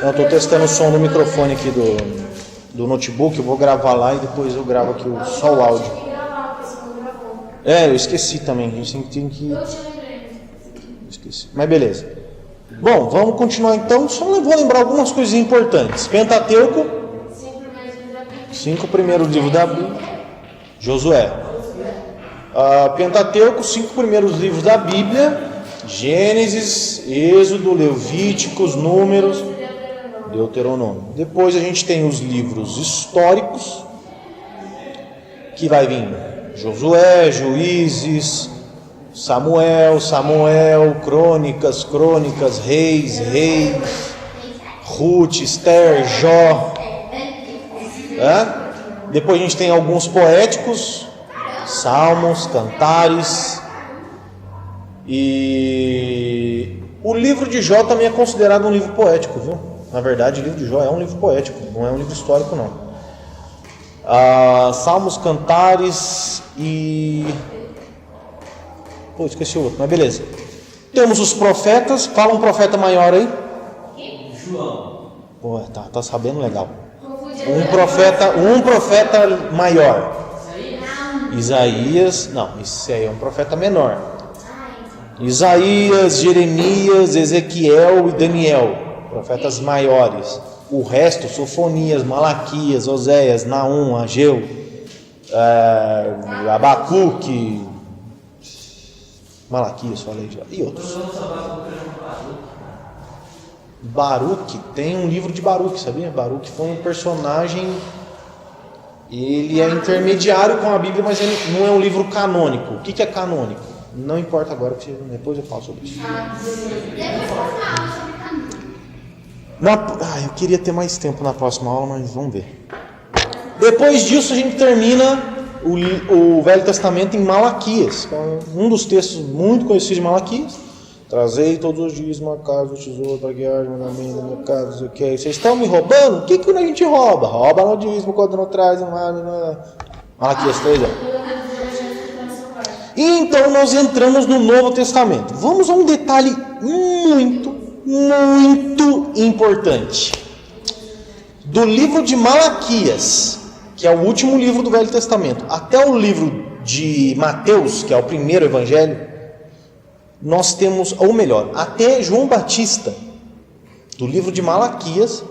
Não, estou testando o som do microfone aqui do notebook. Eu vou gravar lá e depois eu gravo aqui só o áudio. Eu esqueci também. A gente tem que... Esqueci. Mas beleza. Bom, vamos continuar então. Só vou lembrar algumas coisas importantes. Pentateuco, 5 primeiros livros da Bíblia. Josué. Pentateuco, 5 primeiros livros da Bíblia. Gênesis, Êxodo, Levíticos, Números, Deuteronômio. Depois a gente tem os livros históricos, que vai vir Josué, Juízes, Samuel, Crônicas, Reis, Ruth, Esther, Jó. Depois a gente tem alguns poéticos, Salmos, Cantares. E o livro de Jó também é considerado um livro poético, viu? Na verdade, o livro de Jó é um livro poético, não é um livro histórico, não. Salmos, Cantares e... esqueci o outro, mas beleza. Temos os profetas. Fala um profeta maior aí. João. Tá sabendo legal. Um profeta maior. Isaías. Não, esse aí é um profeta menor. Isaías, Jeremias, Ezequiel e Daniel, profetas maiores. O resto, Sofonias, Malaquias, Oséias, Naum, Ageu, Abacuque, Malaquias, falei já, e outros. Baruque, tem um livro de Baruque, sabia? Baruque foi um personagem, ele é intermediário com a Bíblia, mas ele não é um livro canônico. O que é canônico? Não importa agora, depois eu falo sobre isso. Eu queria ter mais tempo na próxima aula, mas vamos ver. Depois disso a gente termina o Velho Testamento em Malaquias, um dos textos muito conhecidos de Malaquias. Trazei todos os dias uma casa do tesouro para guiar o mandamento da minha casa, não sei o que. Vocês estão me roubando? O que a gente rouba? Rouba no dízimo quando não traz Malaquias 3. E então nós entramos no Novo Testamento. Vamos a um detalhe muito importante. Do livro de Malaquias, que é o último livro do Velho Testamento, até o livro de Mateus, que é o primeiro evangelho, nós temos, ou melhor, até João Batista, do livro de Malaquias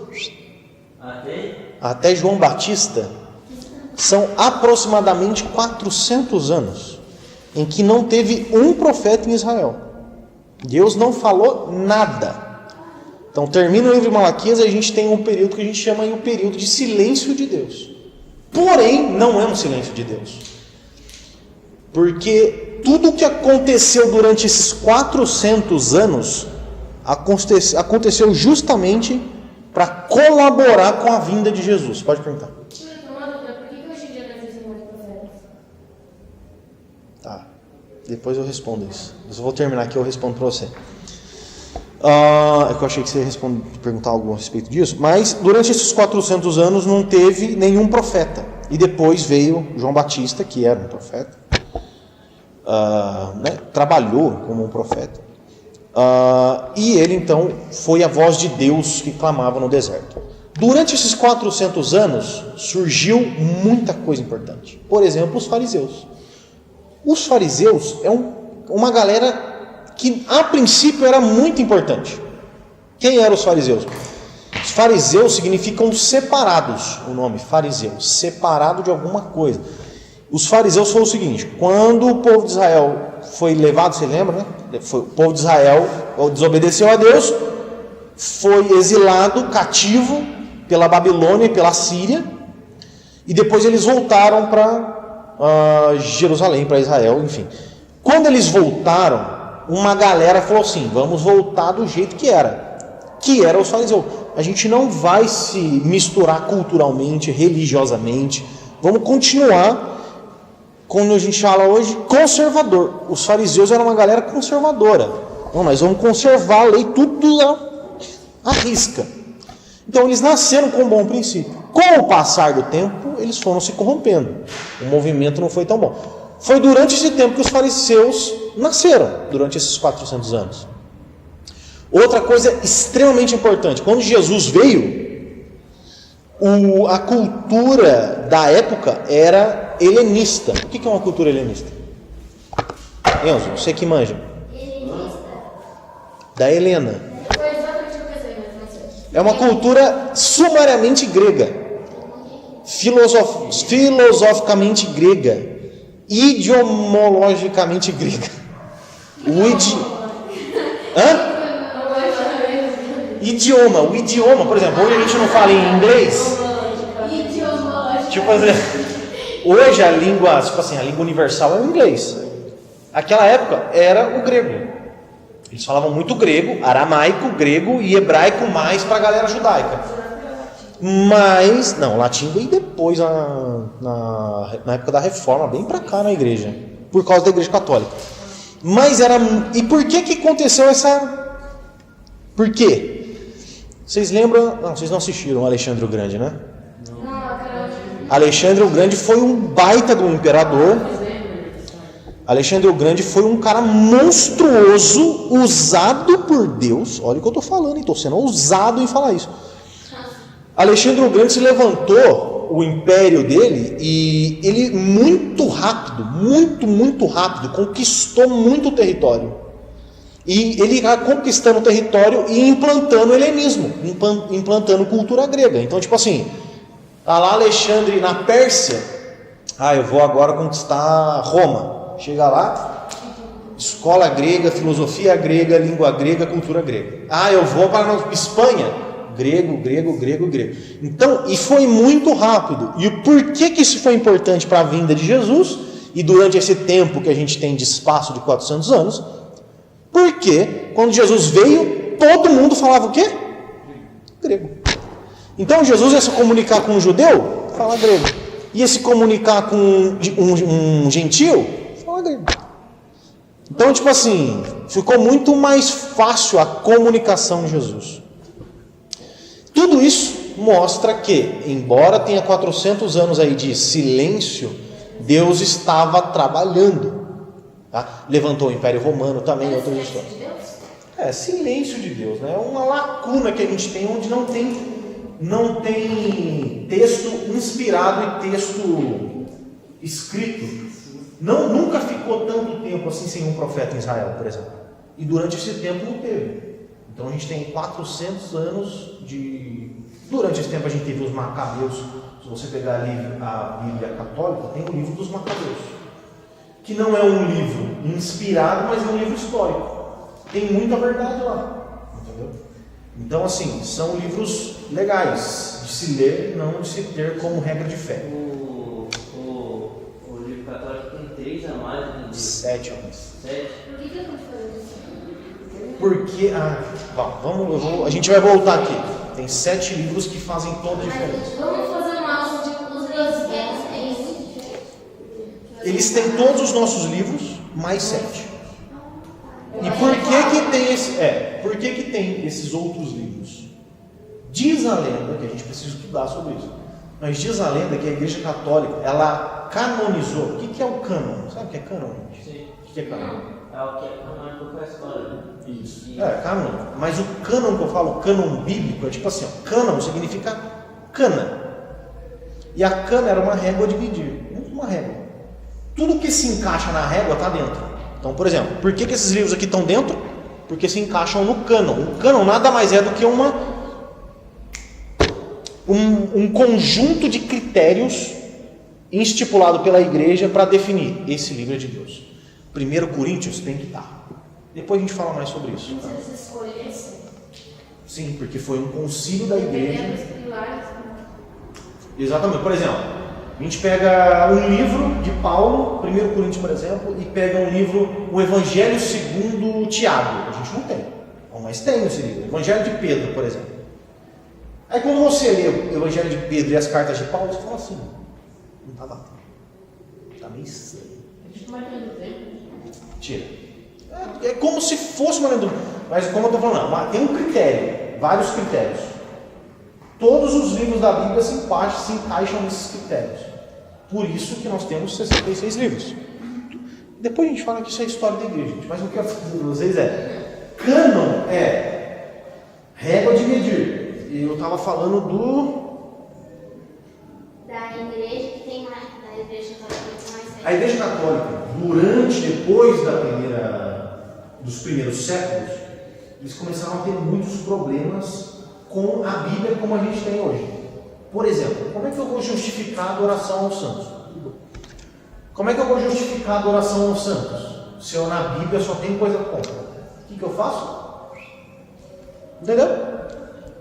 até João Batista, são aproximadamente 400 anos. Em que não teve um profeta em Israel. Deus não falou nada. Então termina o livro de Malaquias e a gente tem um período que a gente chama aí o período de silêncio de Deus. Porém, não é um silêncio de Deus. Porque tudo o que aconteceu durante esses 400 anos aconteceu justamente para colaborar com a vinda de Jesus. Pode perguntar. Depois eu respondo isso. Eu vou terminar aqui e eu respondo para você. É que eu achei que você ia perguntar algo a respeito disso. Mas durante esses 400 anos não teve nenhum profeta. E depois veio João Batista, que era um profeta. Trabalhou como um profeta. E ele então foi a voz de Deus que clamava no deserto. Durante esses 400 anos surgiu muita coisa importante. Por exemplo, os fariseus. Os fariseus é uma galera que a princípio era muito importante. Quem eram os fariseus? Os fariseus significam separados, o nome fariseu, separado de alguma coisa. Os fariseus foram o seguinte: quando o povo de Israel foi levado, você lembra, né? O povo de Israel desobedeceu a Deus, foi exilado, cativo pela Babilônia e pela Síria, e depois eles voltaram para Jerusalém, para Israel, enfim. Quando eles voltaram, uma galera falou assim: vamos voltar do jeito que era os fariseus. A gente não vai se misturar culturalmente, religiosamente, vamos continuar, como a gente fala hoje, conservador. Os fariseus eram uma galera conservadora. Não, nós vamos conservar a lei tudo à risca. Então eles nasceram com um bom princípio. Com o passar do tempo, eles foram se corrompendo. O movimento não foi tão bom. Foi durante esse tempo que os fariseus nasceram, durante esses 400 anos. Outra coisa extremamente importante, quando Jesus veio, a cultura da época era helenista. O que é uma cultura helenista? Enzo, você que manja. Da Helena. É uma cultura sumariamente grega, filosoficamente grega, ideologicamente grega. O idioma, por exemplo, hoje a gente não fala em inglês. Tipo assim, hoje a língua, tipo assim, a língua universal é o inglês. Aquela época era o grego. Eles falavam muito grego, aramaico, grego e hebraico mais para a galera judaica. Mas, não, latim veio depois, na época da reforma, bem para cá na igreja, por causa da igreja católica. Mas era... E por que aconteceu essa... Por quê? Vocês lembram... Não, vocês não assistiram o Alexandre o Grande, né? Alexandre o Grande foi um baita do imperador. Alexandre o Grande foi um cara monstruoso, usado por Deus. Olha o que eu estou falando, estou sendo ousado em falar isso. Alexandre o Grande se levantou, o império dele, e ele muito rápido, muito rápido, conquistou muito território. E ele ia conquistando o território e implantando o helenismo, implantando cultura grega. Então, tipo assim, tá lá Alexandre na Pérsia, eu vou agora conquistar Roma. Chega lá, escola grega, filosofia grega, língua grega, cultura grega. Eu vou para a Espanha, grego. Então, e foi muito rápido. E por que isso foi importante para a vinda de Jesus? E durante esse tempo que a gente tem de espaço de 400 anos? Porque quando Jesus veio, todo mundo falava o quê? Grego. Então Jesus ia se comunicar com um judeu, fala grego. Ia se comunicar com um gentil, fala grego. Então, tipo assim, ficou muito mais fácil a comunicação de Jesus. Tudo isso mostra que, embora tenha 400 anos aí de silêncio, Deus estava trabalhando. Tá? Levantou o Império Romano também, outras histórias. Silêncio de Deus, né? É uma lacuna que a gente tem onde não tem texto inspirado e texto escrito. Nunca ficou tanto tempo assim sem um profeta em Israel, por exemplo. E durante esse tempo não teve. Então a gente tem 400 anos de... Durante esse tempo a gente teve os Macabeus. Se você pegar a Bíblia católica, tem o livro dos Macabeus, que não é um livro inspirado, mas é um livro histórico. Tem muita verdade lá, entendeu? Então, assim, são livros legais de se ler, não de se ter como regra de fé. O livro católico tem 3 a mais do que 7 a mais. 7? Por que eu não falei isso? Porque, a gente vai voltar aqui. Tem 7 livros que fazem toda a diferença. Vamos fazer uma aula de os livros que Eles têm todos os nossos livros, mais 7. E por que tem por que tem esses outros livros? Diz a lenda, que a gente precisa estudar sobre isso, mas diz a lenda que a Igreja Católica, ela canonizou. O que é o cânon? Sabe o que é cânon? Sim. O que é cânon? É o que é canônico para a história, né? Isso. Cânon. Mas o cânon que eu falo, o cânon bíblico, é tipo assim, cânon significa cana. E a cana era uma régua de medir. Uma régua. Tudo que se encaixa na régua está dentro. Então, por exemplo, por que esses livros aqui estão dentro? Porque se encaixam no cânon. O cânon nada mais é do que um conjunto de critérios estipulado pela igreja para definir esse livro é de Deus. 1 Coríntios tem que estar. Depois a gente fala mais sobre isso. Vocês escolhem assim. Sim, porque foi um concílio da igreja. Dependendo dos pilares. Exatamente. Por exemplo, a gente pega um livro de Paulo, 1 Coríntios, por exemplo, e pega um livro, o Evangelho segundo Tiago. A gente não tem. Mas tem esse livro. Evangelho de Pedro, por exemplo. Aí quando você lê o Evangelho de Pedro e as cartas de Paulo, você fala assim, não está batendo. Está meio estranho. Tira. É como se fosse uma lenda. Mas como eu estou falando, tem um critério, vários critérios. Todos os livros da Bíblia se encaixam nesses critérios. Por isso que nós temos 66 livros. Depois a gente fala que isso é a história da igreja, gente. Mas o que eu quero fazer para vocês cânon é Régua de medir. Eu estava falando Da igreja que tem mais. Da igreja católica que tem mais A Igreja Católica, depois dos primeiros séculos, eles começaram a ter muitos problemas com a Bíblia como a gente tem hoje. Por exemplo, como é que eu vou justificar a adoração aos santos? Como é que eu vou justificar a adoração aos santos? Se eu na Bíblia só tenho coisa contra. O que eu faço? Entendeu?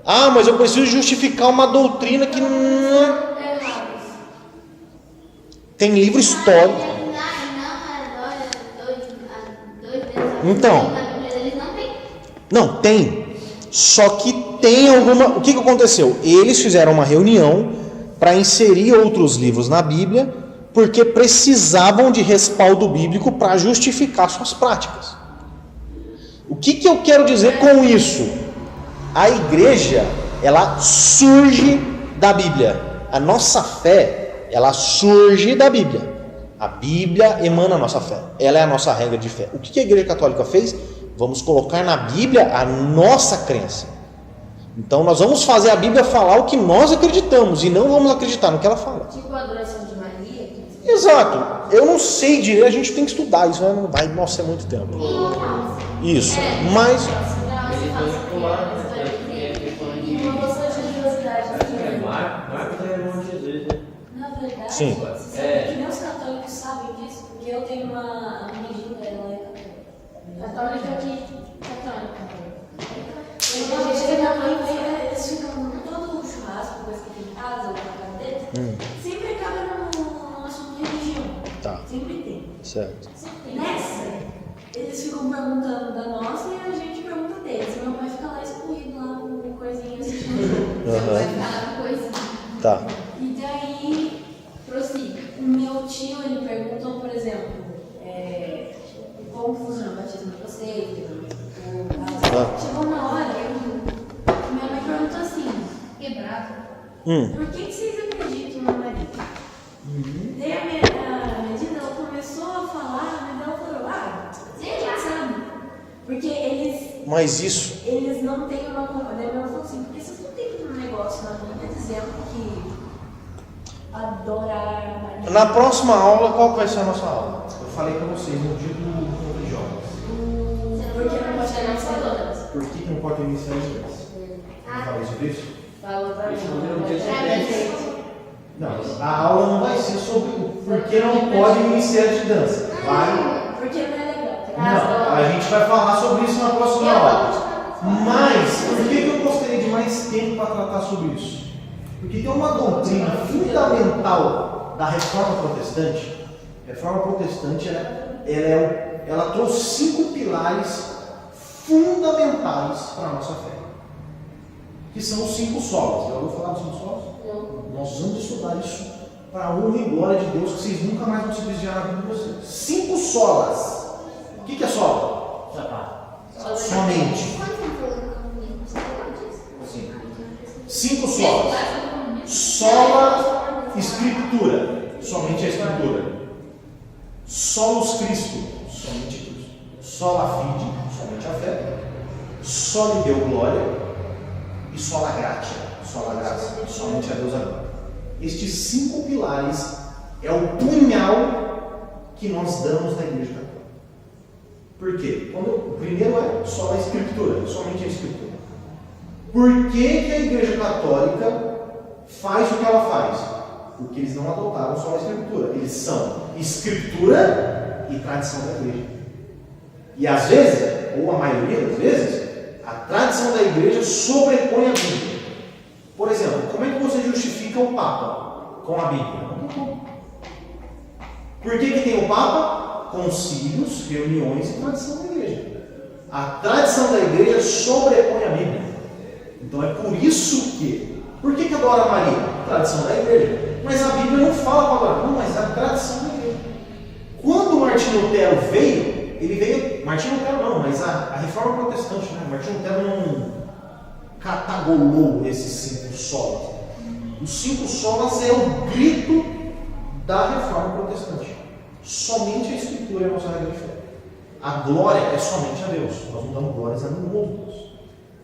Ah, mas eu preciso justificar uma doutrina que não... Tem livro histórico. Então, não, tem. Só que tem alguma... O que aconteceu? Eles fizeram uma reunião para inserir outros livros na Bíblia, porque precisavam de respaldo bíblico para justificar suas práticas. O que eu quero dizer com isso? A igreja, ela surge da Bíblia. A nossa fé, ela surge da Bíblia. A Bíblia emana a nossa fé. Ela é a nossa regra de fé. O que a Igreja Católica fez? Vamos colocar na Bíblia a nossa crença. Então nós vamos fazer a Bíblia falar o que nós acreditamos e não vamos acreditar no que ela fala. Tipo a adoração de Maria. Exato. Eu não sei direito, a gente tem que estudar isso, né? Não vai, nossa, é muito tempo. Isso. Mas Marcos é irmão de Jesus, né? Na verdade, sim. que nem os católicos sabem disso, porque eu tenho uma amiguinha, ela é Católica aqui. Católica. católica. Minha mãe vem, eles ficam todo o churrasco, coisa que tem em casa, ou na casa deles, sempre acaba no assunto de religião. Tá. Sempre tem. Certo. Nessa, eles ficam perguntando da nossa e a gente pergunta deles. Meu pai fica lá excluído lá com coisinha assistindo. Vai ficar uma coisa. Tá. E daí, Prossiga. meu tio, ele perguntou, por exemplo, como funciona o batismo de vocês? Chegou uma hora, minha mãe perguntou assim, Quebrado. por que vocês acreditam na Maria? Daí a minha tia, ela começou a falar, mas ela falou, sei lá, sabe? Porque Mas isso... eles não têm uma... Daí ela falou assim, porque vocês não têm um negócio na Bíblia dizendo que adorar a Maria. Na próxima aula, qual que vai ser a nossa aula? Eu falei para vocês no dia do jovens. Porque não pode ter mais todas. Por que não pode ter ministério de dança? Eu falei sobre isso? Falou pra mim. Não, a aula não vai ser sobre por que não pode ministério de dança. Vai. Porque não é legal. Não, a gente vai falar sobre isso na próxima aula. Mas, por que eu gostaria de mais tempo para tratar sobre isso? Porque tem uma doutrina fundamental da reforma protestante. A reforma protestante, ela trouxe 5 pilares fundamentais para a nossa fé. Que são os 5 solas. Já ouviu falar dos 5 solas? Não. Nós vamos estudar isso para a honra e glória de Deus, que vocês nunca mais vão se desviar na vida de vocês. 5 solas. O que é sola? Sapato. Somente. Sim. 5 solas. Sola Escritura. Somente a Escritura. Solos Cristo. Somente Cristo. Sola Fide. Somente a fé. Só lhe deu glória. E sola gratia. Sola graça. Somente a Deus agora. Estes 5 pilares é o punhal que nós damos na Igreja Católica. Por quê? O primeiro é só a Escritura, somente a Escritura. Por que a Igreja Católica faz o que ela faz? Porque eles não adotaram só a Escritura. Eles são Escritura e tradição da Igreja. E às vezes, ou a maioria das vezes, a tradição da Igreja sobrepõe a Bíblia. Por exemplo, como é que você justifica o Papa com a Bíblia? Não tem como. Por que tem o Papa? Concílios, reuniões e tradição da Igreja. A tradição da Igreja sobrepõe a Bíblia. Então é por isso que... Por que adora Maria? Tradição da Igreja. Mas a Bíblia não fala para adorar. Não, mas é a tradição da Igreja. Quando Martinho Lutero veio... Ele veio... Martinho Lutero não, mas a Reforma Protestante, né? Martinho Lutero não catagolou esses 5 solas. Os 5 solas é o grito da Reforma Protestante. Somente a Escritura é a nossa regra de fé. A glória é somente a Deus. Nós não damos glórias a nenhum outro Deus.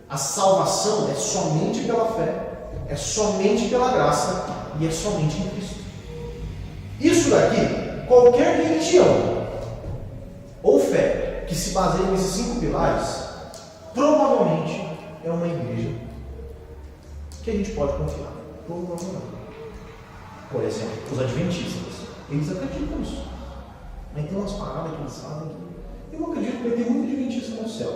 A salvação é somente pela fé, é somente pela graça e é somente em Cristo. Isso daqui, qualquer religião ou fé que se baseie nesses 5 pilares, provavelmente é uma igreja que a gente pode confiar. Provavelmente. Por exemplo, os adventistas, eles acreditam nisso. Aí tem umas paradas que eles sabem que eu acredito que vai ter muito adventista no céu.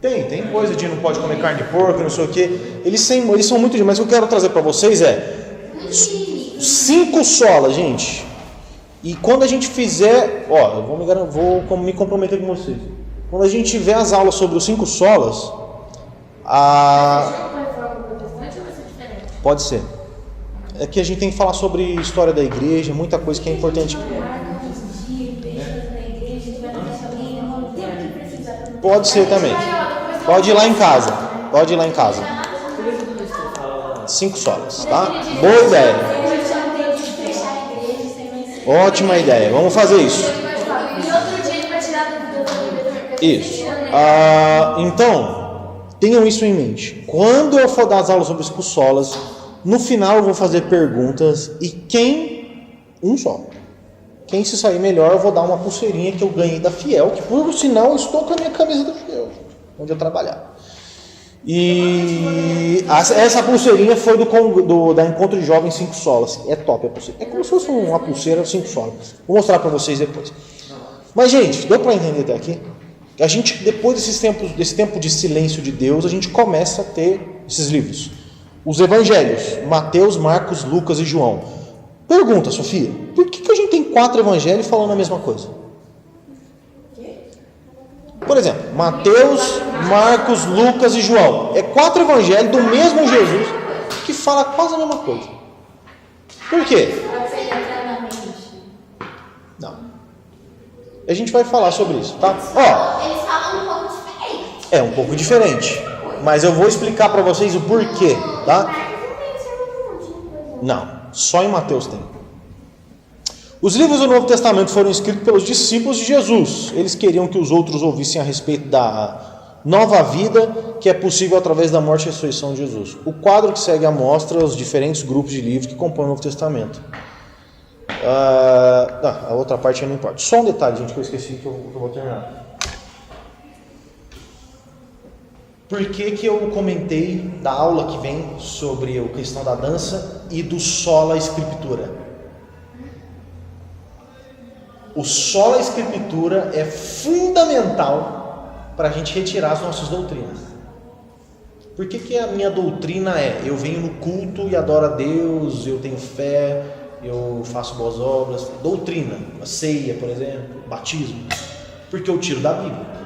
Tem coisa de não pode comer carne de porco, não sei o que. Eles são muito. Mas o que eu quero trazer para vocês é 5 solas, gente. E quando a gente fizer, ó, eu vou me comprometer com vocês. Quando a gente tiver as aulas sobre os 5 solas, pode ser. É que a gente tem que falar sobre história da igreja, muita coisa que é importante. Pode ser também. Pode ir lá em casa. 5 solas, tá? Boa ideia. Ótima ideia. Vamos fazer isso. Isso. Então, tenham isso em mente. Quando eu for dar as aulas sobre 5 solas, no final eu vou fazer perguntas e um só. Quem se sair melhor, eu vou dar uma pulseirinha que eu ganhei da Fiel, que por sinal eu estou com a minha camisa da Fiel, onde eu trabalhava. E essa pulseirinha foi da Encontro de Jovens 5 solas. É top a pulseira. É como se fosse uma pulseira 5 solas. Vou mostrar para vocês depois. Mas, gente, deu para entender até aqui? A gente, depois desse tempo de silêncio de Deus, a gente começa a ter esses livros. Os evangelhos, Mateus, Marcos, Lucas e João. Pergunta, Sofia, por que a gente tem 4 evangelhos falando a mesma coisa? Por exemplo, Mateus, Marcos, Lucas e João. É 4 evangelhos do mesmo Jesus que fala quase a mesma coisa. Por quê? Não. A gente vai falar sobre isso, tá? Ó, eles falam um pouco diferente. É um pouco diferente, mas eu vou explicar para vocês o porquê, tá? Não. Só em Mateus tem. Os livros do Novo Testamento foram escritos pelos discípulos de Jesus. Eles queriam que os outros ouvissem a respeito da nova vida que é possível através da morte e ressurreição de Jesus. O quadro que segue mostra os diferentes grupos de livros que compõem o Novo Testamento. A outra parte não importa. Só um detalhe, gente, que eu esqueci que eu vou terminar. Por que eu comentei da aula que vem sobre a questão da dança e do sola escritura? O sola escritura é fundamental para a gente retirar as nossas doutrinas. Por que a minha doutrina é: eu venho no culto e adoro a Deus, eu tenho fé, eu faço boas obras? Doutrina, a ceia, por exemplo, batismo. Porque eu tiro da Bíblia.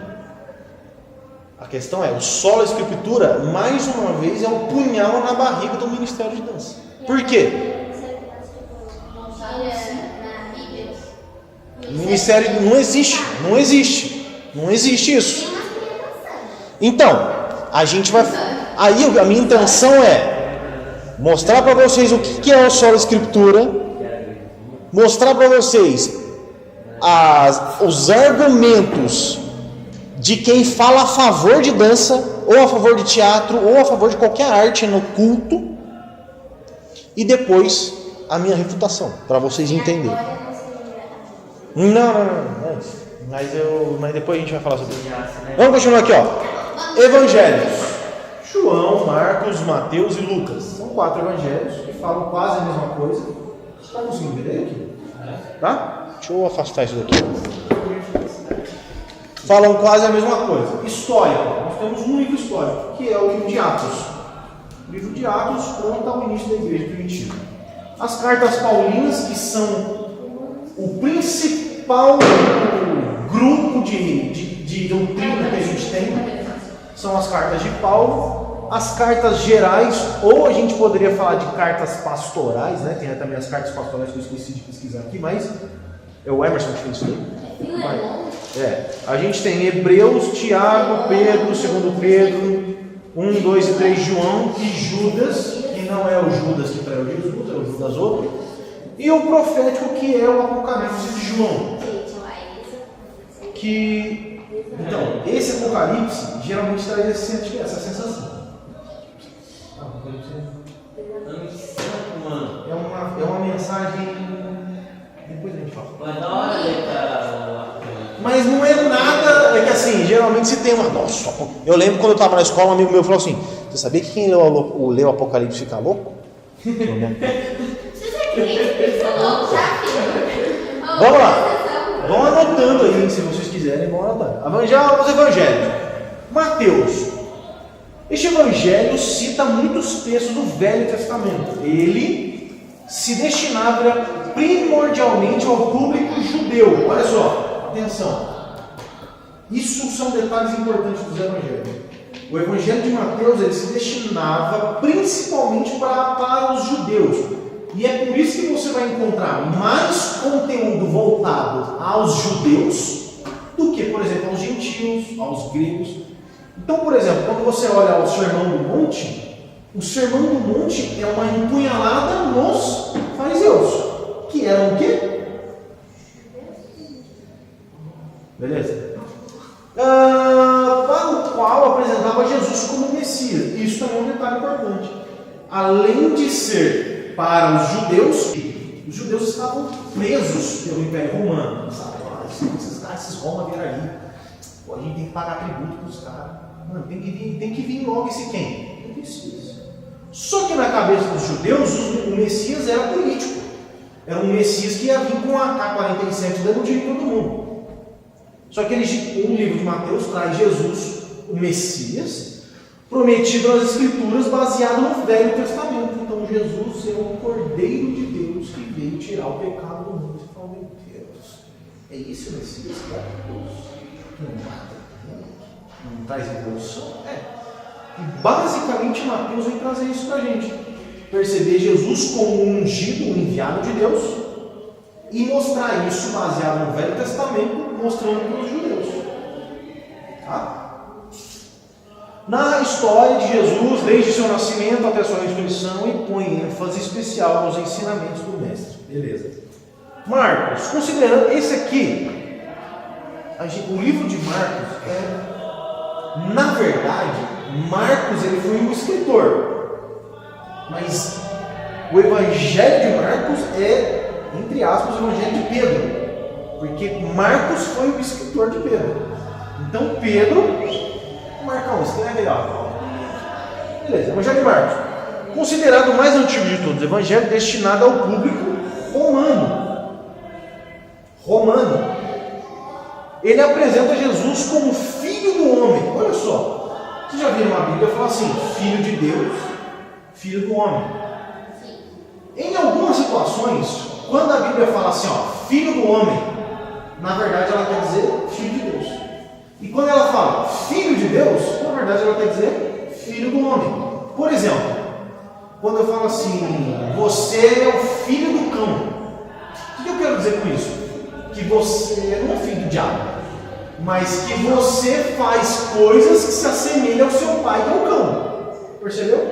A questão é, o sola escritura, mais uma vez, é o punhal na barriga do ministério de dança. Por quê? O ministério não existe isso. Então, a gente vai... Aí a minha intenção é mostrar para vocês o que é o sola escritura, mostrar para vocês os argumentos de quem fala a favor de dança, ou a favor de teatro, ou a favor de qualquer arte no culto, e depois a minha refutação, para vocês entenderem. Não. Mas depois a gente vai falar sobre isso. Vamos continuar aqui, ó. Evangelhos: João, Marcos, Mateus e Lucas. São 4 evangelhos que falam quase a mesma coisa. Você está conseguindo ver aqui? Tá? Deixa eu afastar isso daqui. Falam quase a mesma coisa. História. Nós temos um livro histórico, que é o livro de Atos. O livro de Atos conta o início da igreja primitiva. As cartas paulinas, que são o principal grupo de doutrina que a gente tem, são as cartas de Paulo. As cartas gerais, ou a gente poderia falar de cartas pastorais, né? Tem também as cartas pastorais que eu esqueci de pesquisar aqui, mas é o Emerson que fez isso aí. A gente tem Hebreus, Tiago, Pedro, 2 Pedro, 1, 2 e 3 João e Judas, que não é o Judas que traiu Jesus, é o Judas outro, e o profético, que é o Apocalipse de João, que... Então, esse Apocalipse geralmente traz essa sensação. É uma mensagem... Depois a gente fala. Mas da hora ler, cara. Mas não é nada, é que assim, geralmente se tem uma... Nossa, eu lembro quando eu estava na escola, um amigo meu falou assim, você sabia que quem leu Apocalipse fica louco? Você acredita que isso é louco, já, filho? Vamos lá, vão anotando aí, se vocês quiserem, vão anotando. Os evangelhos. Mateus. Este evangelho cita muitos textos do Velho Testamento. Ele se destinava primordialmente ao público judeu. Olha só, atenção. Isso são detalhes importantes dos evangelhos. O evangelho de Mateus ele se destinava principalmente para os judeus. E é por isso que você vai encontrar mais conteúdo voltado aos judeus do que, por exemplo, aos gentios, aos gregos. Então, por exemplo, quando você olha o Sermão do Monte, o Sermão do Monte é uma empunhalada nos fariseus, que eram o quê? Beleza? Para o qual apresentava Jesus como Messias. Isso também é um detalhe importante. Além de ser para os judeus estavam presos pelo Império Romano. Sabe? Esses Roma vieram ali. Pô, a gente tem que pagar tributo para os caras. Mano, tem que vir logo esse quem? O Messias. Só que na cabeça dos judeus, o Messias era político. Era um Messias que ia vir com a AK-47 dando tiro em todo mundo. Só que o livro de Mateus traz Jesus, o Messias, prometido nas Escrituras, baseado no Velho Testamento. Então Jesus é o Cordeiro de Deus que veio tirar o pecado do mundo. Você fala, meu Deus, é isso o Messias? Que não mata, não traz evolução? E basicamente Mateus vem trazer isso para a gente. Perceber Jesus como um ungido, um enviado de Deus, e mostrar isso baseado no Velho Testamento, mostrando para os judeus. Tá? Narra a história de Jesus desde seu nascimento até sua ressurreição e põe ênfase especial nos ensinamentos do Mestre. Beleza. Marcos, considerando esse aqui, o livro de Marcos na verdade, Marcos ele foi um escritor, mas o Evangelho de Marcos é, entre aspas, o Evangelho de Pedro. Porque Marcos foi o escritor de Pedro. Então Pedro, Marcão, escreve aí, ó. Beleza, Evangelho de Marcos. Considerado o mais antigo de todos, Evangelho destinado ao público romano. Ele apresenta Jesus como filho do homem. Olha só. Vocês já viram uma Bíblia falar assim, filho de Deus, filho do homem. Em algumas situações, quando a Bíblia fala assim, ó, filho do homem, na verdade ela quer dizer filho de Deus. E quando ela fala filho de Deus, na verdade ela quer dizer filho do homem. Por exemplo, quando eu falo assim, você é o filho do cão. O que eu quero dizer com isso? Que você não é filho do diabo, mas que você faz coisas que se assemelham ao seu pai, que é o cão. Percebeu?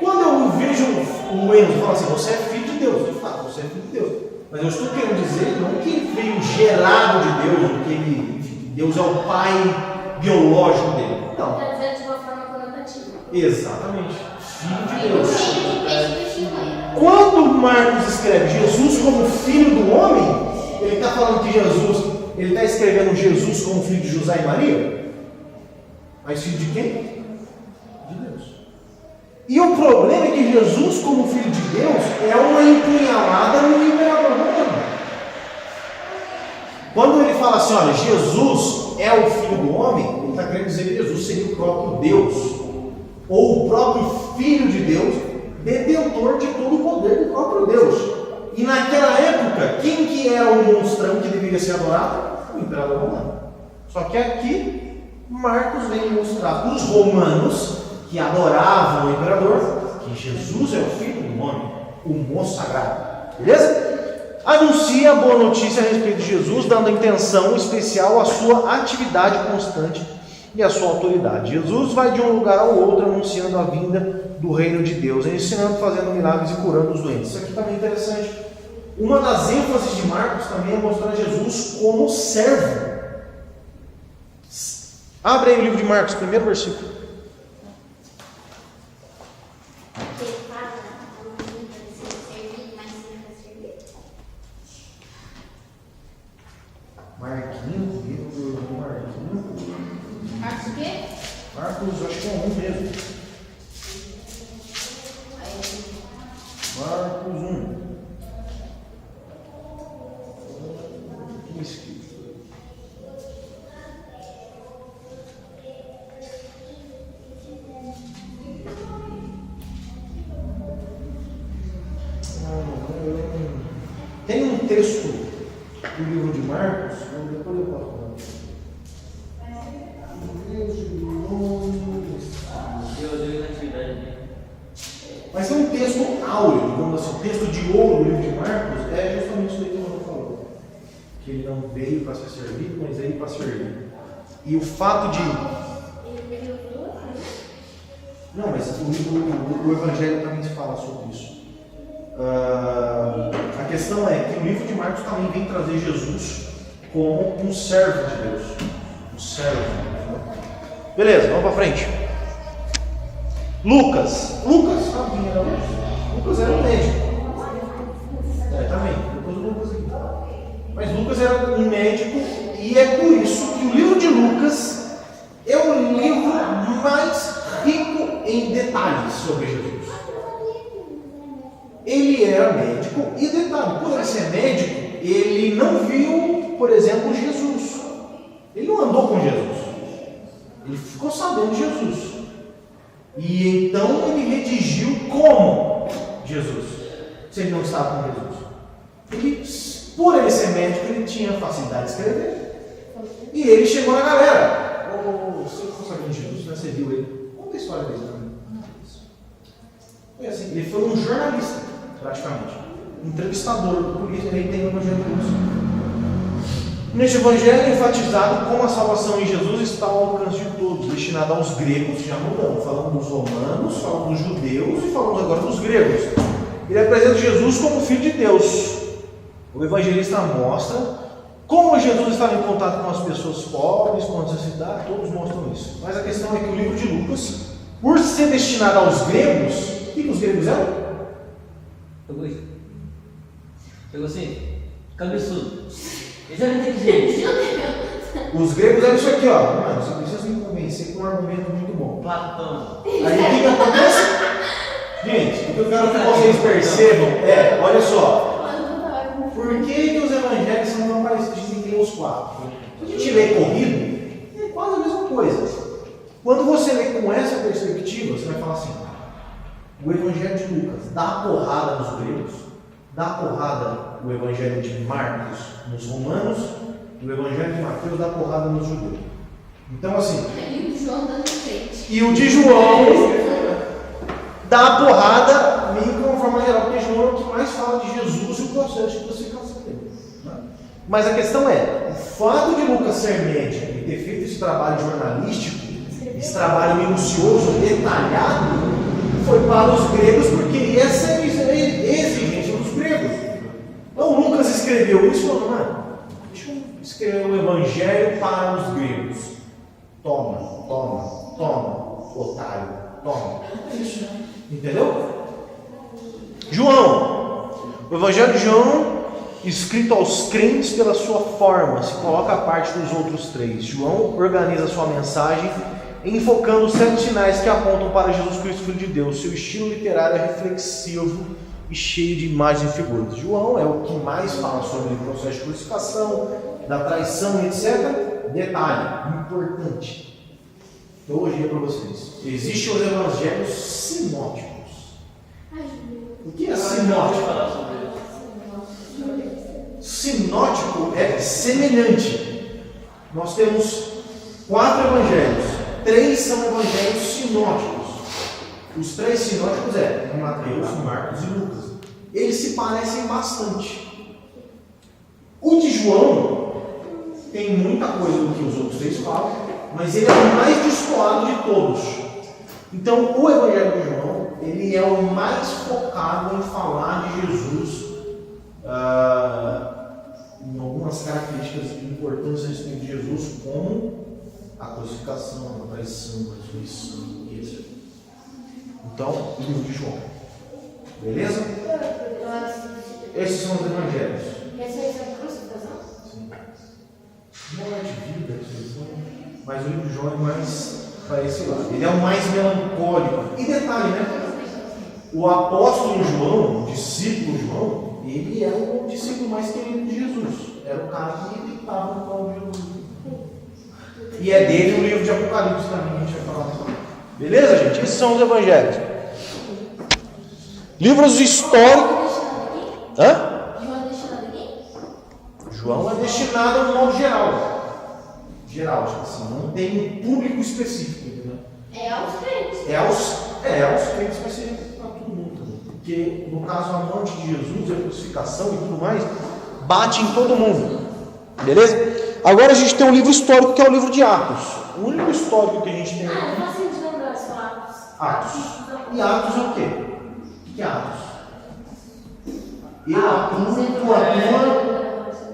Quando eu vejo o Enzo falar assim, você é filho de Deus, de fato, você é filho de Deus. Mas eu estou querendo dizer, não que ele veio gerado de Deus, porque Deus é o pai biológico dele. Não. Está dizendo de uma forma conotativa. Exatamente. Filho de Deus. Sim. Quando Marcos escreve Jesus como filho do homem, ele está falando que ele está escrevendo Jesus como filho de José e Maria? Mas filho de quem? De Deus. E o problema é que Jesus, como filho de Deus, é uma empunhalada no imperador romano. Quando ele fala assim, olha, Jesus é o filho do homem, ele está querendo dizer que Jesus seria o próprio Deus, ou o próprio Filho de Deus, detentor de todo o poder do próprio Deus. E naquela época, quem que era o monstrão que deveria ser adorado? O imperador romano. Só que aqui, Marcos vem mostrar para os romanos que adoravam o imperador, que Jesus é o Filho do homem, o moço sagrado. Beleza? Anuncia a boa notícia a respeito de Jesus, dando atenção especial à sua atividade constante e à sua autoridade. Jesus vai de um lugar ao outro anunciando a vinda do reino de Deus, ensinando, fazendo milagres e curando os doentes. Isso aqui também é interessante. Uma das ênfases de Marcos também é mostrar Jesus como servo. Abre aí o livro de Marcos, primeiro versículo. Porque ele fala, não precisa servir, mas sim para servir. Marquinhos, livro do Marquinhos. Marcos o quê? Marcos, acho que é um mesmo. Marcos 1. Que escrito? Tem um texto do livro de Marcos, depois eu posso falar. Eu na atividade. Mas tem um texto áureo, digamos assim, o texto de ouro do livro de Marcos é justamente isso aí que o Mano falou. Que ele não veio para ser servido, mas veio para servir. E o fato de. Não, mas o Evangelho também se fala sobre isso. A questão é que o livro de Marcos também vem trazer Jesus como um servo de Deus. Um servo. Beleza, vamos para frente. Lucas, Sabe quem era Lucas? Lucas era um médico. Também. Depois o Lucas aqui. Mas Lucas era um médico e é por isso que o livro de Lucas é o livro mais rico em detalhes sobre Jesus. Ele era médico e detalhe, por ele ser médico, ele não viu, por exemplo, Jesus. Ele não andou com Jesus. Ele ficou sabendo de Jesus. E então ele redigiu como Jesus, se ele não estava com Jesus. Ele, por ele ser médico, ele tinha facilidade de escrever. E ele chegou na galera. Você ficou sabendo de Jesus, né? Você viu ele. Conta a história dele também. Foi assim, ele foi um jornalista, praticamente. Um entrevistador, por isso ele tem o Evangelho de Deus. Neste Evangelho é enfatizado como a salvação em Jesus está ao alcance de todos, destinada aos gregos, já mudamos, falamos dos romanos, falamos dos judeus e falamos agora dos gregos. Ele apresenta Jesus como Filho de Deus. O evangelista mostra como Jesus estava em contato com as pessoas pobres, com a necessidade, todos mostram isso. Mas a questão é que o livro de Lucas, por ser destinado aos gregos, o que os gregos eram? Pegou assim, cabeçudo. Eles eram inteligentes. Os gregos eram isso aqui, ó. Mano, você precisa me convencer com um argumento muito bom. Platão. Aí o que acontece? Gente, o que eu quero que vocês percebam é, olha só, por que os evangelhos são tão parecidos? A gente tem que ler os quatro. Se a gente lê corrido, é quase a mesma coisa. Quando você lê com essa perspectiva, você vai falar assim: o evangelho de Lucas dá porrada nos gregos, dá porrada o evangelho de Marcos nos romanos, e o evangelho de Mateus dá porrada nos judeus. Então assim, E o João dando frente. e o de João dá porrada meio que de uma forma geral, porque João é o que mais fala de Jesus e o processo de crucificação dele. Mas a questão é, o fato de Lucas ser médico e ter feito esse trabalho jornalístico, esse trabalho minucioso, detalhado, foi para os gregos, porque essa é a exigência dos gregos. Então Lucas escreveu isso e falou: mano, deixa eu escrever o evangelho para os gregos. Toma, otário, toma. É isso, entendeu? João, o evangelho de João, escrito aos crentes pela sua forma, se coloca à parte dos outros três. João organiza sua mensagem enfocando os 7 sinais que apontam para Jesus Cristo, Filho de Deus. Seu estilo literário é reflexivo e cheio de imagens e figuras. João é o que mais fala sobre o processo de crucificação, da traição, etc. Detalhe importante, teologia para vocês: existem os evangelhos sinóticos. O que é sinótico? Sinótico é semelhante. Nós temos 4 evangelhos, 3 são evangelhos sinóticos. Os 3 sinóticos Mateus, Marcos e Lucas. Eles se parecem bastante. O de João tem muita coisa do que os outros 3 falam, mas ele é o mais destoado de todos. Então, o evangelho de João, ele é o mais focado em falar de Jesus, em algumas características importantes a respeito de Jesus, como a crucificação, a traição, a ressurreição, etc. Então, o livro de João. Beleza? Esses são os evangelhos. Ressurreição e crucificação? Sim. Não é de vida, mas o livro de João é mais para esse lado. Ele é o mais melancólico. E detalhe, né? O apóstolo João, o discípulo João, ele era o discípulo mais querido de Jesus. Era o cara que estava no colo de Jesus. E é dele o livro de Apocalipse também, a gente vai falar sobre. Beleza, gente? Esses são os evangelhos. Livros históricos. Hã? João é destinado aqui? João é destinado a um modo geral. Geral, tipo assim, não tem um público específico, entendeu? É aos crentes. É aos crentes, mas seria para todo mundo também. Porque, no caso, a morte de Jesus, a crucificação e tudo mais, Bate em todo mundo. Beleza? Agora a gente tem um livro histórico que é o livro de Atos. O único histórico que a gente tem Ah, aqui. é fácil de lembrar, só Atos. Atos. E Atos é o quê? O que é Atos?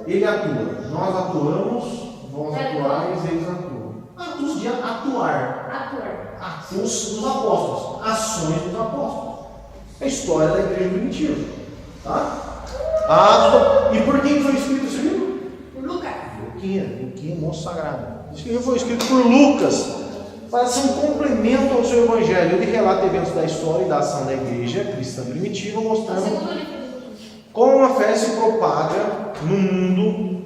Ele atua. Nós atuamos, vós atuais, eles atuam. Atos de atuar. Atos dos apóstolos. Ações dos apóstolos. A história da igreja primitiva. Tá? Atos. E por quem foi escrito esse livro? Por Lucas. Luquinha, moço sagrado. Esse livro foi escrito por Lucas. Para ser um complemento ao seu evangelho. Ele relata eventos da história e da ação da igreja cristã primitiva, mostrando como a fé se propaga no mundo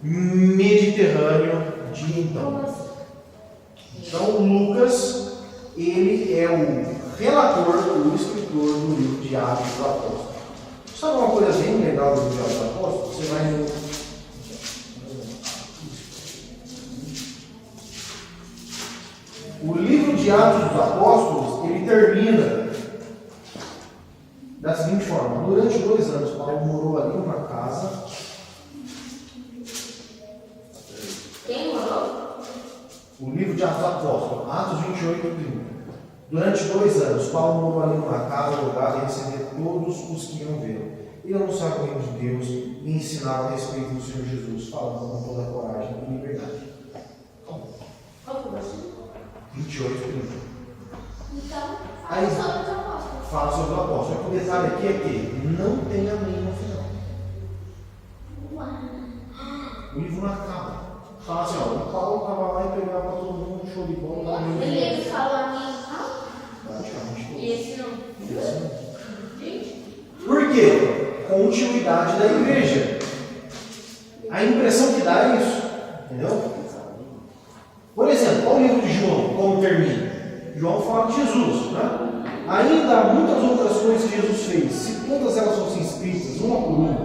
mediterrâneo de então. Então, Lucas, ele é o relator, o escritor do livro de Atos dos Apóstolos. Sabe uma coisa bem legal do livro de Atos dos Apóstolos? Você vai... O livro de Atos dos Apóstolos, ele termina da seguinte forma: durante 2 anos, Paulo morou ali numa casa. Quem morou? O livro de Atos dos Apóstolos, Atos 28 e 30. Durante 2 anos, Paulo morou ali numa casa alugada e recebia todos os que iam vê-lo. Ele anunciava o reino de Deus e ensinava a respeito do Senhor Jesus, falando com toda a coragem e liberdade. Qual que você? 28 e 30. Então, Aí, fala sobre os apóstolos. fala sobre o apóstolo. Só que o detalhe aqui é que não tem amém no final. O livro não acaba. Fala assim, ó, o Paulo estava lá e pegava para todo mundo, show de bola. Ele falou a mim, Praticamente todo. E esse não? Esse não. Por quê? Continuidade da igreja. A impressão que dá é isso. Entendeu? Por exemplo, olha o livro de João, como termina. João fala de Jesus, né? Ainda há muitas outras coisas que Jesus fez. Se todas elas fossem escritas, uma por uma,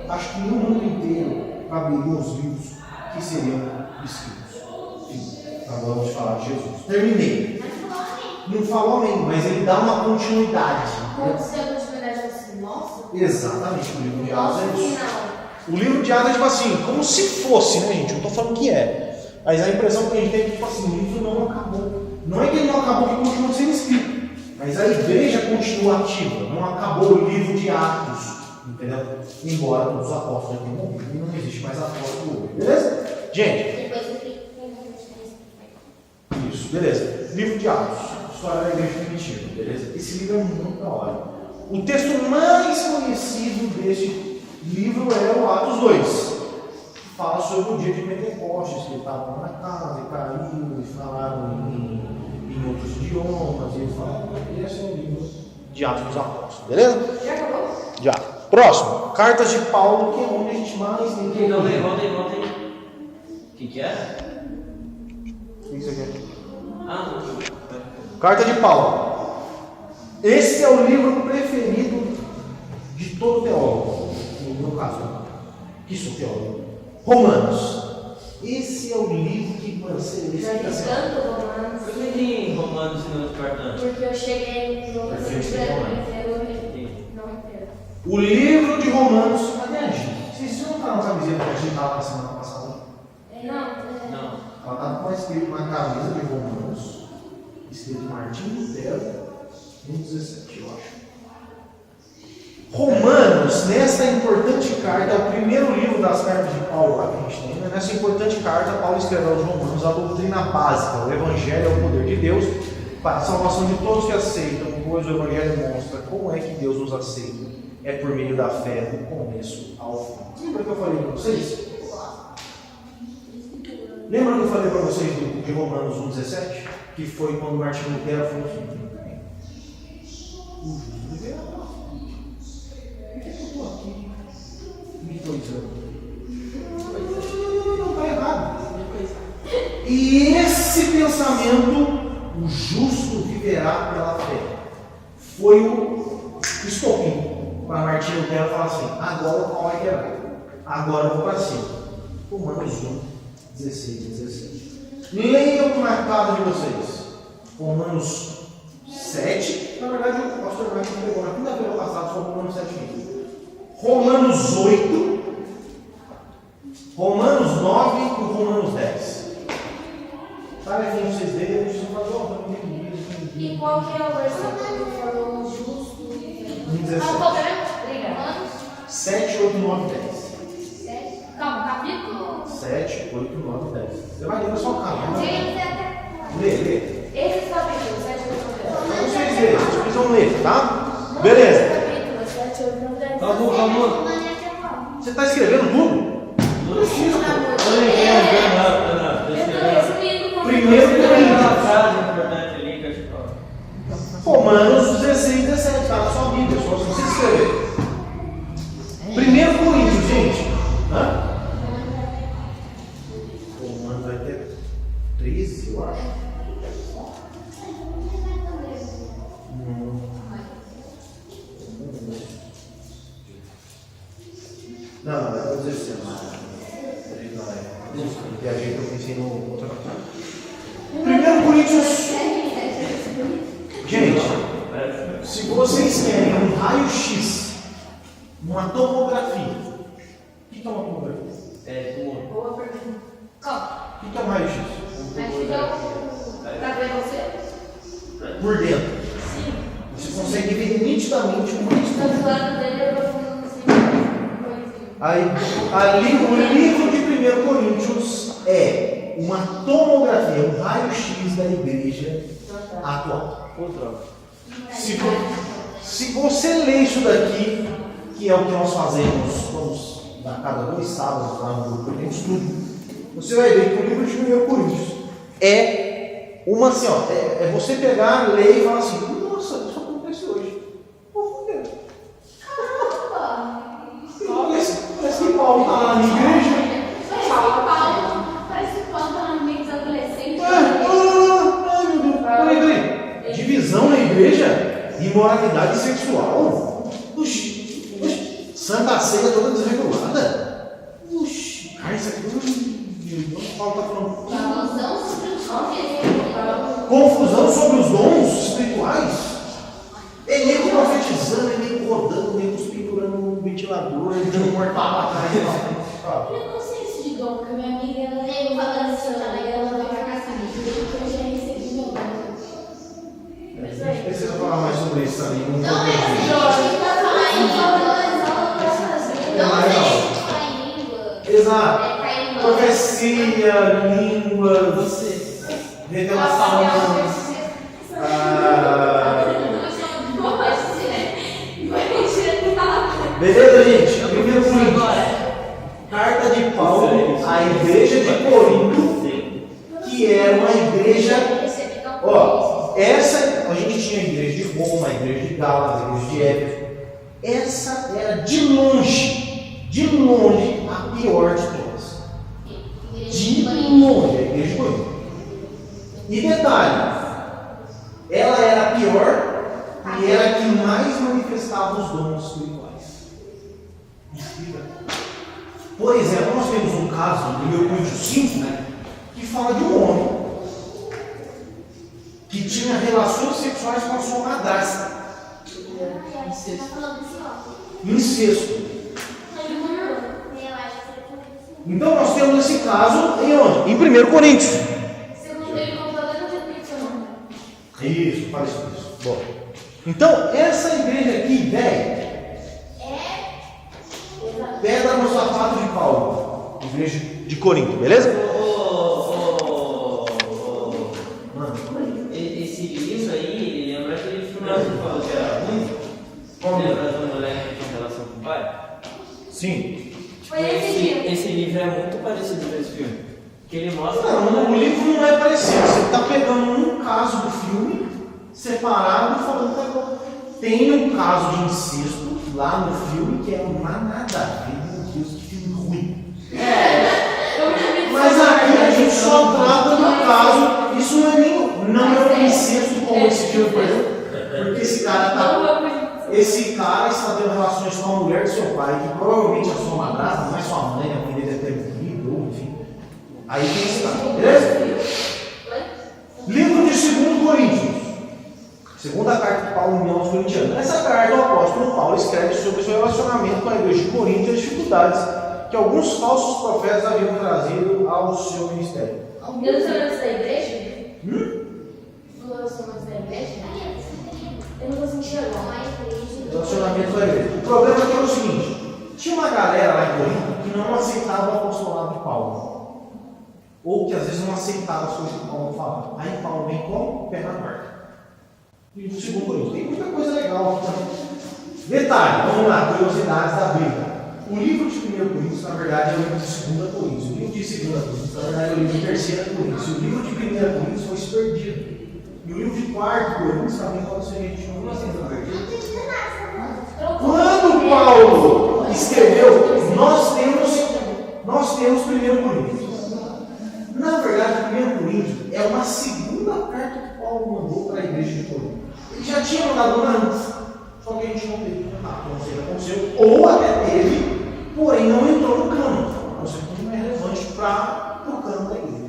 acho que no mundo inteiro caberiam os livros que seriam escritos. Enfim, acabamos de falar de Jesus. Terminei. mas falou a mim. Não falou amém, mas ele dá uma continuidade. Quando você é a continuidade assim, nossa? Exatamente, o livro de Atos Nossa, é isso. final. O livro de Atos é tipo assim, como se fosse, né, gente? Eu não estou falando que é. Mas a impressão que a gente tem é que, tipo assim, o livro não acabou. Não é que ele não acabou, que continua sendo escrito. Mas a igreja continua ativa. Não acabou o livro de Atos. Entendeu? Embora todos os apóstolos já tenham morrido. E não existe mais apóstolo hoje. Beleza? Gente, Depois eu fico com isso, beleza. Livro de Atos. História da igreja primitiva. Beleza? Esse livro é muito da hora. O texto mais conhecido deste livro é o Atos 2. Fala sobre o dia de Pentecostes, que ele estava na casa e caiu, e falaram em outros idiomas, e ele fala, esse é o livro de Atos dos Apóstolos, beleza? Já acabou? Já. Próximo, Cartas de Paulo, que é onde a gente mais tem que Volta aí. O que é? Isso aqui. Ah, Carta de Paulo. Esse é o livro preferido de todo teólogo, no meu caso, que sou teólogo. Romanos. Esse é o livro que você Já li tanto Romanos. por que tem Romanos e não Espartanos? Porque eu cheguei no Perfeito, inteiro. Não inteiro. O livro de Romanos. Cadê a gente? Vocês não estavam na camiseta que a gente estava na semana passada? Não. Não. Ela estava escrito na camisa de Romanos, escrito Martim Lutero, 1,17, eu acho. Romanos Romanos, nesta importante carta, é o primeiro livro das cartas de Paulo lá que a gente tem, né? Nessa importante carta, Paulo escreveu aos Romanos a doutrina básica, o Evangelho é o poder de Deus para a salvação de todos que aceitam, pois o Evangelho mostra como é que Deus nos aceita. É por meio da fé, do começo ao fim. Lembra que eu falei para vocês? Lembra que eu falei para vocês de Romanos 1,17? Que foi quando Martinho Lutero falou assim: o justo viverá. Por que eu estou aqui me coisando? Não está errado. E esse pensamento, o justo viverá pela fé, foi o estopim para Martinho Lutero falar assim: agora o pau vai quebrar, agora eu vou para cima. Romanos 1,16. Leiam na casa de vocês Romanos 7. Na verdade, o pastor Marcos pegou na quinta-feira passada sobre Romanos 7 mesmo. Romanos 8, Romanos 9 e Romanos 10. Sabe aqui vocês veem, vocês falam: E qual que é a versão que falou justo? 7, 8, 9, 10. Calma, capítulo. 7, 8, 9, 10. Você vai ler na sua casa. Lê. Esses capítulos, 7, 8, 9, 10. Para vocês verem, vocês precisam ler, tá? Beleza. Capítulo 7, 8, 9, 10. Vamos. Você está escrevendo tudo? Não precisa. Primeiro Romanos 16, 17, está na sua Bíblia, só se você escrever. 1 Coríntios, gente. Romanos vai ter 13, eu acho. Não, é 16. Viajei que eu pensei no outra coisa. 1 Coríntios. Gente, se vocês querem um raio-x, uma tomografia, o que é uma tomografia? Boa pergunta. Calma. O que é um raio-x? Pra ver você? Por dentro. Sim. Você consegue ver nitidamente como é Tá do lado dele, eu vou falando assim. Ali, o livro de 1 Coríntios é uma tomografia, um raio-x da igreja atual. Se você ler isso daqui, que é o que nós fazemos, vamos a cada 2 sábados lá no grupo de estudo, você vai ver que o livro de 1 Coríntios é uma assim, ó, é você pegar, ler e falar assim: nossa, isso acontece hoje. Por quê? Parece que Paulo está lá na igreja. Parece que Paulo tá no meio dos adolescentes. Ai, meu Deus. Peraí. Divisão na igreja? Imoralidade sexual? Puxa, Santa Ceia toda desregulada? Puxa, isso aqui. Paulo está falando. Confusão sobre os dons espirituais? É nego profetizando, é nego rodando, é nego pendurando no ventilador, é nego mortal atrás. Eu não sei se de dom, porque minha amiga ela veio falando assim, ela vai pra casa comigo, eu já recebi meu dom. A gente precisa falar mais sobre isso também. Não Não é assim, tá falando em língua. Exato. Profecia, línguas, revelação. Beleza, gente? Primeiro Coríntios. Carta de Paulo à igreja de Corinto, que era uma igreja. Ó, essa a gente tinha a igreja de Roma, a igreja de Gálatas, a igreja de Éfeso. Essa era de longe a pior de todas. De longe, a igreja de Corinto. E detalhe, ela era a pior e era a que mais manifestava os dons espirituais. Por exemplo, nós temos um caso em 1 Coríntios 5, que fala de um homem que tinha relações sexuais com a sua madrasta. Incesto. Então nós temos esse caso em onde? Em 1 Coríntios. Segundo ele, computador não tem pizza. Isso, faz isso. Bom. Então, essa igreja aqui, velho, fato de Paulo, igreja de Corinto, beleza? Esse livro aí, lembra aquele filme que falou que era ruim? Lembra do moleque que tem relação com o pai? Sim. Esse livro é muito parecido com esse filme. Que ele mostra. Não, o livro não é parecido. Você está pegando um caso do filme, separado, e falando que tem um caso de incesto lá no filme que é uma nada a ver. Meu Deus, que filme ruim. Mas aqui a gente só trata do caso. Isso não é um incesto como esse filme, por exemplo. Porque esse cara está tendo relações com a mulher de seu pai, que provavelmente é sua madrasta, não é sua mãe, a mãe dele deve ter morrido, ou enfim. Aí tem esse cara, beleza? Livro de 2 Coríntios. Segunda carta de Paulo aos Coríntios. Nessa carta, o apóstolo Paulo escreve sobre o seu relacionamento com a igreja de Corinto e as dificuldades que alguns falsos profetas haviam trazido ao seu ministério. Relacionamentos da igreja? Relacionamentos da igreja? Eu não vou sentir agora. Relacionamento da igreja. O problema aqui é o seguinte: tinha uma galera lá em Corinto que não aceitava o apostolado de Paulo. Ou que às vezes não aceitava as coisas que Paulo falava. Aí Paulo vem com o pé na porta. E no 2 Coríntios tem muita coisa legal aqui também. Detalhe, vamos lá, curiosidades da Bíblia. O livro de 1 Coríntios, na verdade, é o livro de 2 Coríntios. O livro de 2 Coríntios, na verdade, é o livro de 3 Coríntios. O livro de 1 Coríntios foi se perdido. E o livro de 4 Coríntios também pode ser gente não aceita perdido. Quando Paulo escreveu, nós temos 1 Coríntios. Na verdade, 1 Coríntios é uma segunda carta que Paulo mandou para a igreja de Corinto. Ele já tinha mandado uma antes, só que a gente não teve contato, não sei o que aconteceu, ou até teve, porém não entrou no cano. Ou seja, não é relevante para o cano da igreja.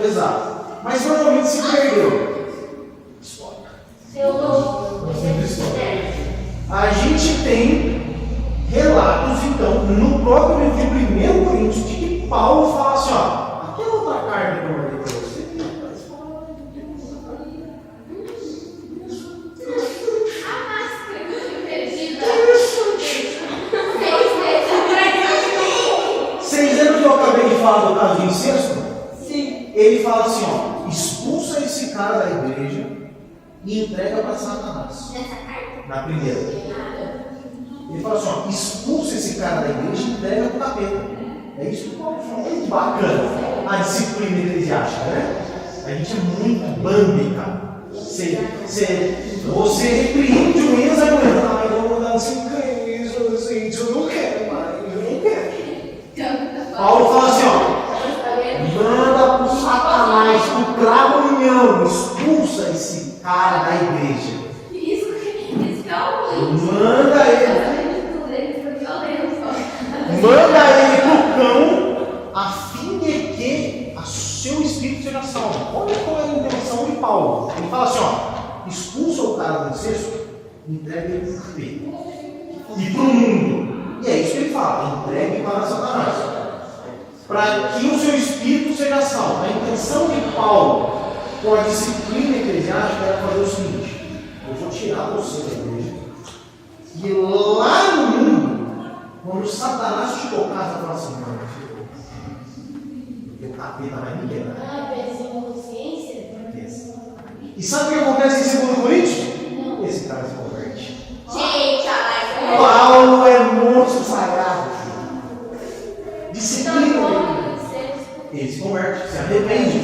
Exato. Mas normalmente se perdeu. História. A gente tem relatos, então, no próprio livro de 1 Coríntios, de que Paulo fala assim: ó, aquela outra carta que eu mandei para você. Vocês lembram que eu acabei de falar do caso de incesto? Sim. Ele fala assim: ó, expulsa esse cara da igreja e entrega para Satanás. Nessa carta? Na primeira. Ele fala assim: ó, expulsa esse cara da igreja e entrega para o capeta. É isso que o Paulo fala. É muito bacana a disciplina eclesiástica, né? A gente é muito Bambi, cara. Você repreende o ex, aí o ex, ah, eu vou mandar assim, gente, eu não quero mais, eu não quero. Paulo fala assim: ó, manda pro Satanás, pro cravo união, expulsa esse cara da igreja. Isso que é o ruim. Manda ele pro cão, a fim de que o seu espírito seja salvo. Olha qual é a intenção de Paulo. Ele fala assim: ó, expulsa o cara do incesto, entrega ele pro capeta e pro mundo. E é isso que ele fala: entregue para Satanás, para que o seu espírito seja salvo. A intenção de Paulo com a disciplina eclesiástica era fazer o seguinte: eu vou tirar você da igreja, e lá no mundo, quando Satanás te tocar, você fala assim: mano, porque o capeta vai me quebrar. Ah, pezinho consciência? E sabe o que acontece em 2 Coríntios? Esse cara se converte. Gente, a Paulo é monstro sagrado. Disciplina. Ele se converte, se arrepende.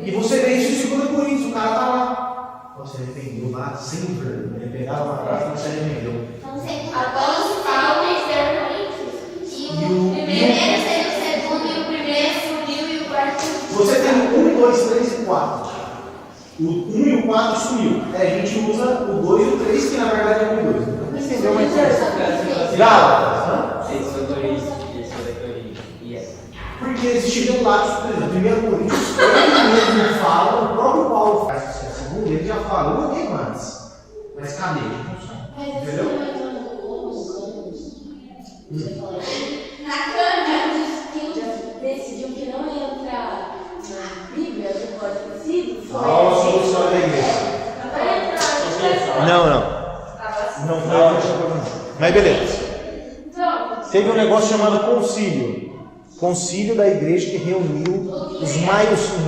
E você vê isso em 2 Coríntios, o cara está lá. Você arrependeu lá sem vergonha. Ele pegava uma praça e se arrependeu. Não sei, Apóstolo Paulo e 2 Coríntios. E o primeiro saiu o segundo, e o primeiro subiu e o quarto subiu. Você tem 1, 2, 3 e 4. O 1 e o 4 sumiu. A gente usa o 2 e o 3, que na verdade é o 1 e 2. Não entendeu mais isso? Gálatas. Porque existe relatos, por exemplo, 1 Coríntios, ele mesmo fala, o próprio Paulo faz, segundo ele já falou, eu nem antes. Mas cadê? Entendeu? Na cana. Decidiu que não ia entrar na Bíblia, do Código Conhecido. Qual a solução da igreja? Não foi. Mas beleza. teve um negócio chamado concílio. Concílio da igreja que reuniu os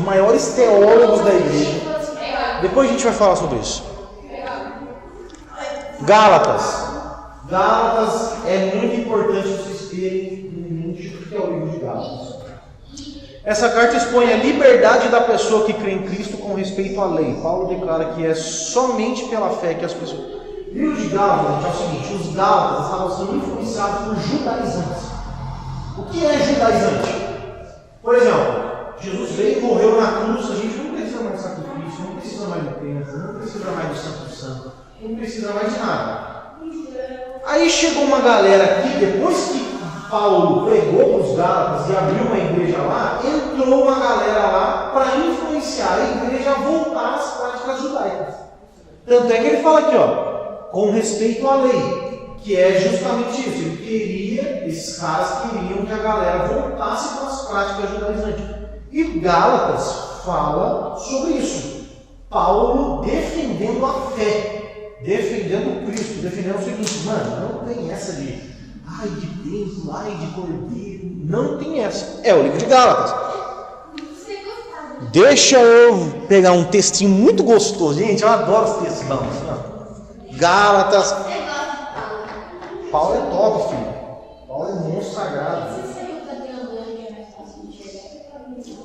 maiores teólogos da igreja. Depois a gente vai falar sobre isso. Gálatas. Gálatas é muito importante vocês terem em mente o que é o livro de Gálatas. Essa carta expõe a liberdade da pessoa que crê em Cristo com respeito à lei. Paulo declara que é somente pela fé que as pessoas... O livro de Gálatas, gente, é o seguinte: os Gálatas estavam sendo influenciados por judaizantes. O que é judaizante? Por exemplo, Jesus veio e morreu na cruz. A gente não precisa mais de sacrifício, não precisa mais do templo, não precisa mais do Santo Santo, não precisa mais de nada. Aí chegou uma galera aqui, depois que Paulo pregou para os Gálatas e abriu uma igreja lá, entrou uma galera lá para influenciar a igreja a voltar às práticas judaicas. Tanto é que ele fala aqui, ó, com respeito à lei, que é justamente isso. Ele queria, esses caras queriam que a galera voltasse para as práticas judaizantes. E Gálatas fala sobre isso. Paulo defendendo a fé, defendendo Cristo, defendendo o seguinte: mano, não tem essa de ai de templo, ai de cordeiro. Não tem essa. É o livro de Gálatas. Deixa eu pegar um textinho muito gostoso. Gente, eu adoro os textos bons. Gálatas. Paulo é top, filho. Paulo é monstro sagrado.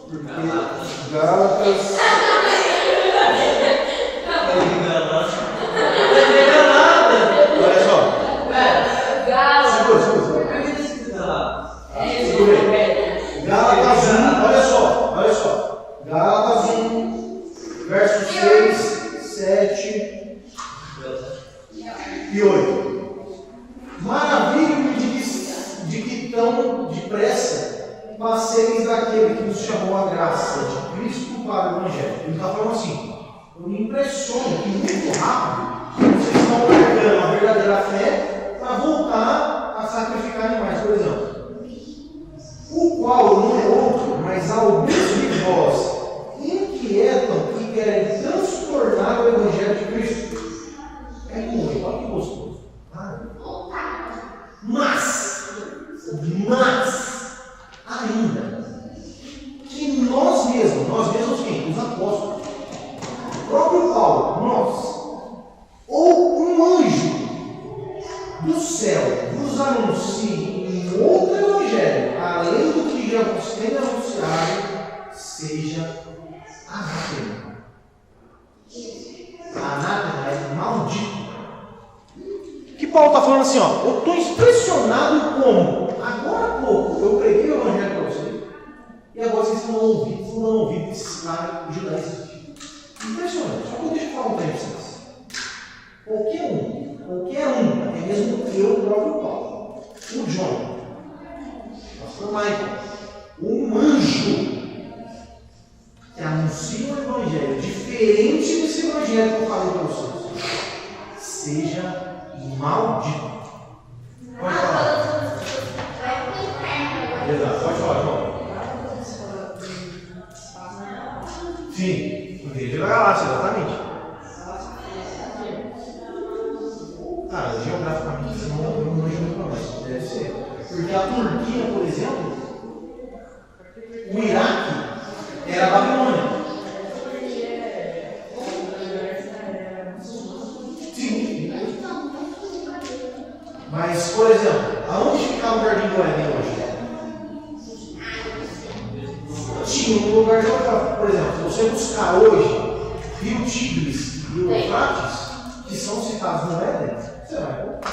Porque Gálatas. Olha só. Gálatas 1, olha só. Gálatas 1, versos 6, 7 e 8. Maravilho-me de que tão depressa passeis daquele que nos chamou a graça de Cristo para o Evangelho. Ele está falando assim: eu me impressiono que muito rápido vocês estão largando a verdadeira fé para voltar a sacrificar animais, por exemplo. O qual não é outro, mas alguns de vós inquietam e querem transtornar o Evangelho de Cristo. É muito, olha que gostoso. Mas, ainda, que nós mesmos quem? Os apóstolos, o próprio Paulo, nós, ou um anjo do céu vos anuncie em outro evangelho, além do que já vos tem anunciado, seja anátema. Anátema é maldito. Que Paulo está falando assim, ó, eu estou impressionado como agora há pouco eu preguei o evangelho para vocês e agora vocês não ouviram esses caras judaístas. Impressionante. Só que deixa eu falar um tempo para vocês. Qualquer um, até mesmo eu, o próprio Paulo, o John, o pastor Michael, um anjo que anuncia um evangelho diferente desse evangelho que eu falei para vocês, seja maldito. Pode falar. Exato, pode falar, João. Sim, igreja da Galácia, exatamente. Cara, geograficamente isso não manjo muito pra nós. Deve ser. Porque a Turquia, por exemplo, o Iraque era a Babilônia. Sim. Mas, por exemplo, aonde ficava o Jardim do Éden hoje? Tinha um lugar geográfico. Por exemplo, se você buscar hoje Rio Tigres e Rio Eufrates, que são citados no Éden, você vai encontrar.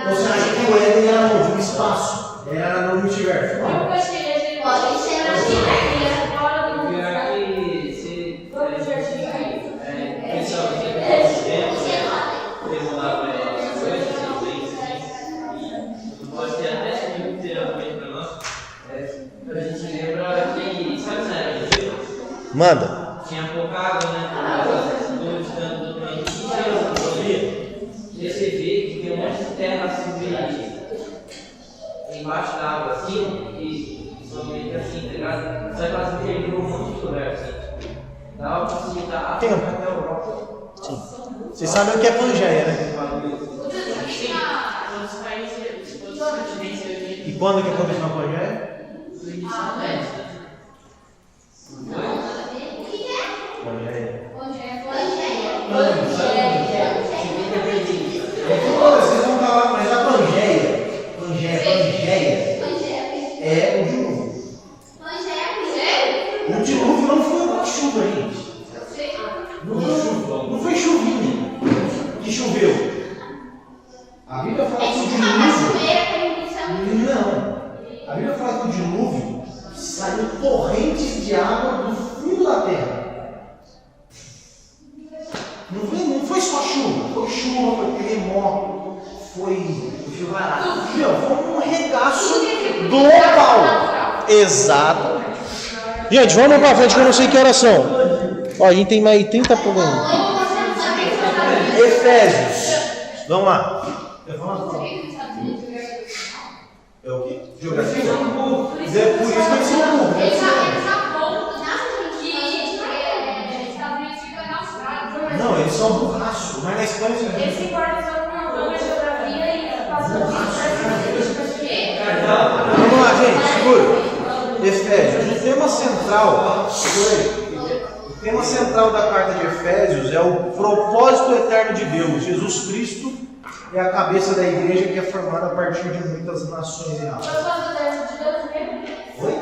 Você acha que o Éden era onde? No espaço? Era no multiverso? Pode ser na Manda. Tinha pouca água, né? E você vê que tem um monte de terra assim embaixo da água, assim, e só são meio que assim, tá ligado? Só que elas interviram um monte de lugar, assim. Dava pra facilitar Tempo. até a Europa. Sim. Vocês sabem o que é Pangeia, né? E quando que aconteceu a Pangeia? Vocês vão falar, mas a Pangeia é o dilúvio. O dilúvio não foi uma chuva, gente. Não foi chuvinha que choveu. A Bíblia fala que o dilúvio. Não. A Bíblia fala que o dilúvio saiu torrentes de água do fundo da terra. Não foi só chuva, foi terremoto, foi chuvarada. Foi um regaço Do pau. Exatamente. Gente, vamos pra frente que eu não sei que horas são. Ó, a gente tem mais 30 programas. Efésios. Vamos lá. É o quê? Geografia? É por isso que eles são burros. Não, eles são burraços. Mas na Espanha você Eles se importam só com a geografia e passam Vamos lá, gente, segura. Efésios. O tema central da carta de Efésios é o propósito eterno de Deus. Jesus Cristo é a cabeça da igreja que é formada a partir de muitas nações e raças. Oi?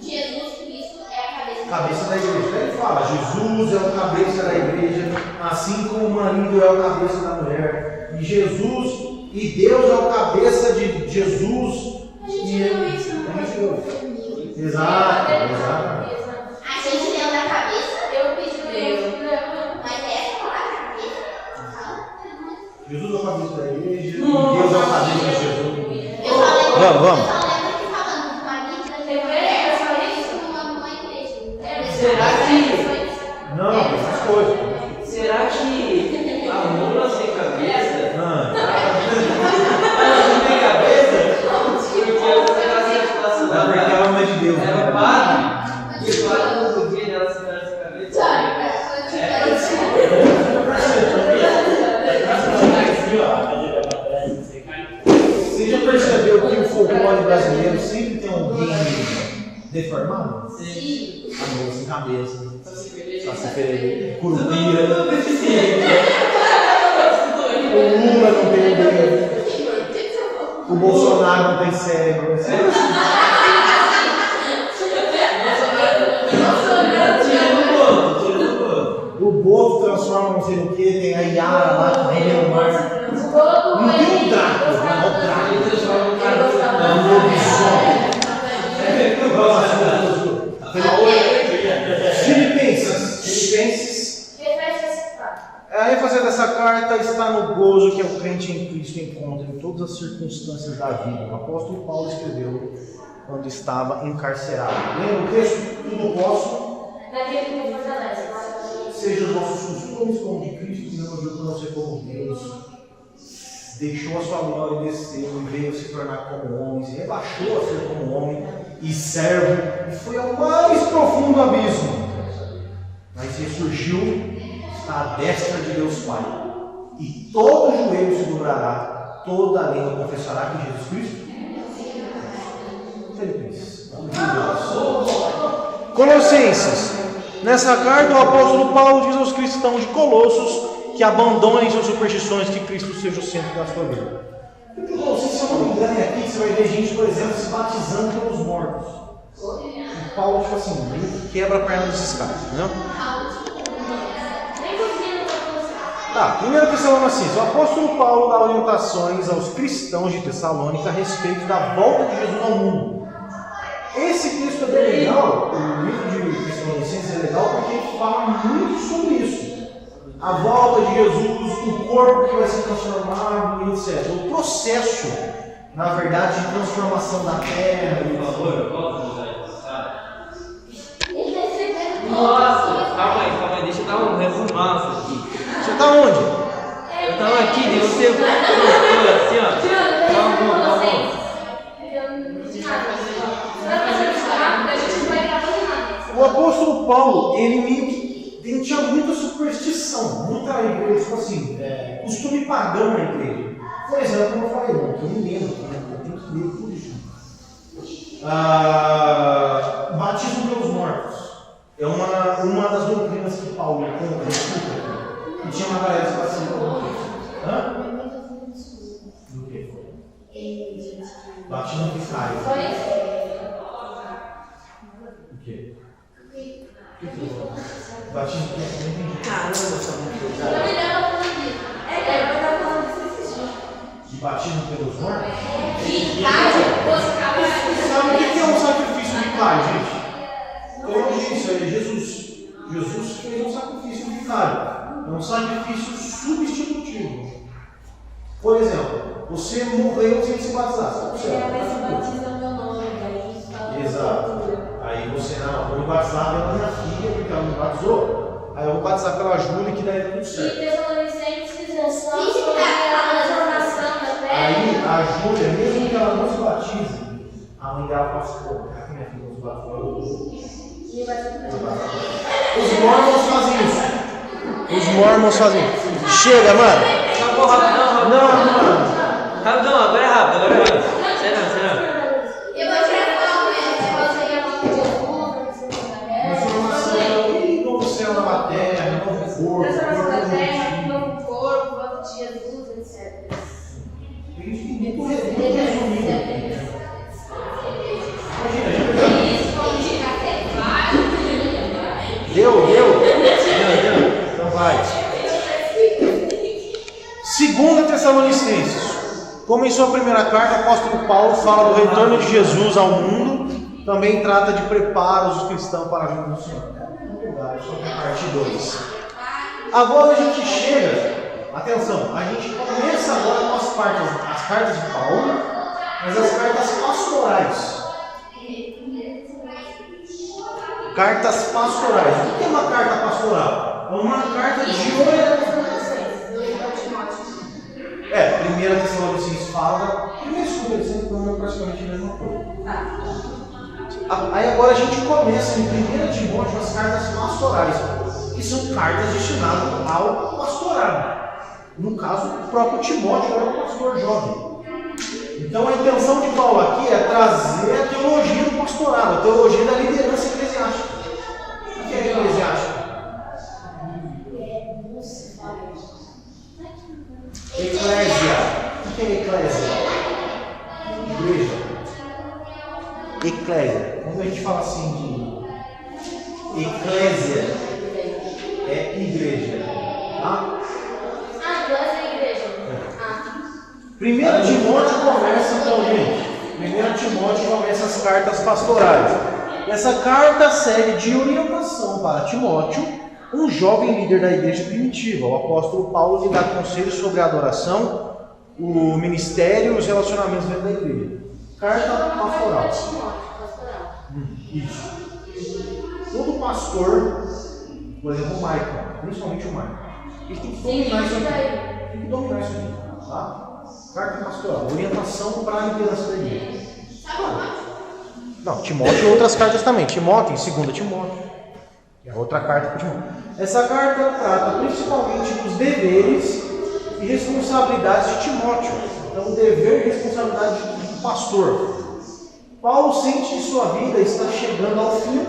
Jesus Cristo é a cabeça. Cabeça da igreja. Ele fala, Jesus é o cabeça da igreja, assim como o marido é o cabeça da mulher. E Deus é o cabeça de Jesus. A gente viu isso, não viu? Exato. A gente leu da cabeça, eu pedi o mas é essa palavra, cabeça? Jesus é o cabeça da igreja e Deus é o cabeça de Jesus. Vamos. Será que. Não, essas coisas. Será que a mula sem cabeça? Não. Ela não tem cabeça? Porque ela tem articulação da Porque ela não é de Deus. Era né? padre. E o padre não podia dela sem cabeça. Você já percebeu que o folclore brasileiro sempre tem alguém deformado? Sim. A mula sem cabeça, Saci Pererê, Curupira, o Lula não tem dedo, o Bolsonaro não tem cérebro. O Boto transforma não sei no que, tem a Yara lá que vem no mar. Não tem um Drácula, não é o Drácula. É um lobisomem. Filipenses. A ênfase dessa carta está no gozo que o crente em Cristo encontra em todas as circunstâncias da vida. O apóstolo Paulo escreveu quando estava encarcerado. Lembra o texto? Tudo posso. Daquele que me fortalece. Seja os nossos costumes como de Cristo, que não ajuda a ser como Deus. Deixou a sua glória e desceu e veio se tornar como homem, se rebaixou a ser como homem e servo, e foi ao mais profundo abismo. Mas ressurgiu, está à destra de Deus Pai, e todo joelho se dobrará, toda a língua confessará que Jesus Cristo. Filipenses. Colossenses. Nessa carta, o apóstolo Paulo diz aos cristãos de Colossos que abandonem suas superstições, que Cristo seja o centro da sua vida. Se eu não me engano, aqui você vai ver gente, por exemplo, se batizando pelos mortos. E Paulo, tipo assim, ele quebra a perna desses caras, entendeu? Tá, primeiro Tessalonicenses. O apóstolo Paulo dá orientações aos cristãos de Tessalônica a respeito da volta de Jesus ao mundo. Esse texto é bem legal, o livro de Tessalonicenses é legal porque ele fala muito sobre isso. A volta de Jesus, o corpo que vai se transformar, etc. O processo, na verdade, de transformação da terra. Nossa, calma aí, deixa eu dar um resumaço aqui. Você tá onde? Eu tava aqui, deu um tempo assim, ó. Calma. o apóstolo Paulo, ele meio que tinha muita superstição, muita igreja, tipo assim, costume pagão na igreja. Por exemplo, como eu falei, que eu me lembro, eu tenho que ler tudo isso. Batismo pelos mortos. É uma das doutrinas que Paulo conta, e tinha uma galera que batizando pelos mortos. Do que foi? Batismo vicário. O quê? Batismo que eu não entendi. Caramba, só muito De batismo pelos mortos? Sabe Sabe o que é um sacrifício vicário, gente? Como eu disse, Jesus fez um sacrifício vicário. É um sacrifício substitutivo. Por exemplo, você morreu sem se batizar. Você batiza o meu nome, daí fala. Exato. Aí você, não, vou me batizar pela minha filha, porque ela me batizou. Aí eu vou batizar pela Júlia, que daí é tudo E certo. Tessalonicenses é só sobre a transformação da Aí terra. a Júlia, mesmo que ela não se batize, a mãe dela fala assim, pô, cara, minha filha não se batizou. Os mormons fazem isso. Os mormons fazem. Chega, mano. Acabou rapidão. Não. Rapidão, agora é rápido. Será? Eu vou tirar qual mesmo, se você ia falar de Transformação, novo céu, nova terra, novo corpo. transformação da terra, novo corpo, voto de Jesus, etc. Muito resumido. Deu? Então vai. 2 Tessalonicenses. Como em sua primeira carta, o apóstolo Paulo fala do retorno de Jesus ao mundo, também trata de preparos dos cristãos para a vinda do Senhor. Parte 2. Agora a gente chega, atenção, a gente começa agora com as cartas de Paulo, mas as cartas pastorais. Cartas pastorais. O que é uma carta pastoral? É uma carta de orientação. 1 Tessalonicenses fala, 1 Tessalonicenses é praticamente a mesma coisa. Aí agora a gente começa em 1 Timóteo as cartas pastorais, que são cartas destinadas ao pastorado. No caso, o próprio Timóteo era um pastor jovem. Então a intenção de Paulo aqui é trazer a teologia do pastorado, a teologia da liderança eclesiástica. O que é eclesiástica? Eclésia. O que é eclésia? Igreja. Eclésia. Quando a gente fala assim de eclésia, é igreja. Tá? Deus é a igreja. 1 Timóteo começa então, gente. 1 Timóteo começa as cartas pastorais. Essa carta serve de orientação para Timóteo, um jovem líder da igreja primitiva. O apóstolo Paulo lhe dá conselhos sobre a adoração, o ministério e os relacionamentos dentro da igreja. Carta pastoral. Isso. Todo pastor, por exemplo, o Michael, principalmente o Michael, ele tem que dominar isso aqui. Tem que dominar isso aqui. Tá? Carta pastoral. Orientação para a liderança da igreja. Não, Timóteo e outras cartas também. Timóteo, em 2 Timóteo. É outra carta para Timóteo. Essa carta trata principalmente dos deveres e responsabilidades de Timóteo. Então, o dever e responsabilidade do pastor. Paulo sente que sua vida está chegando ao fim.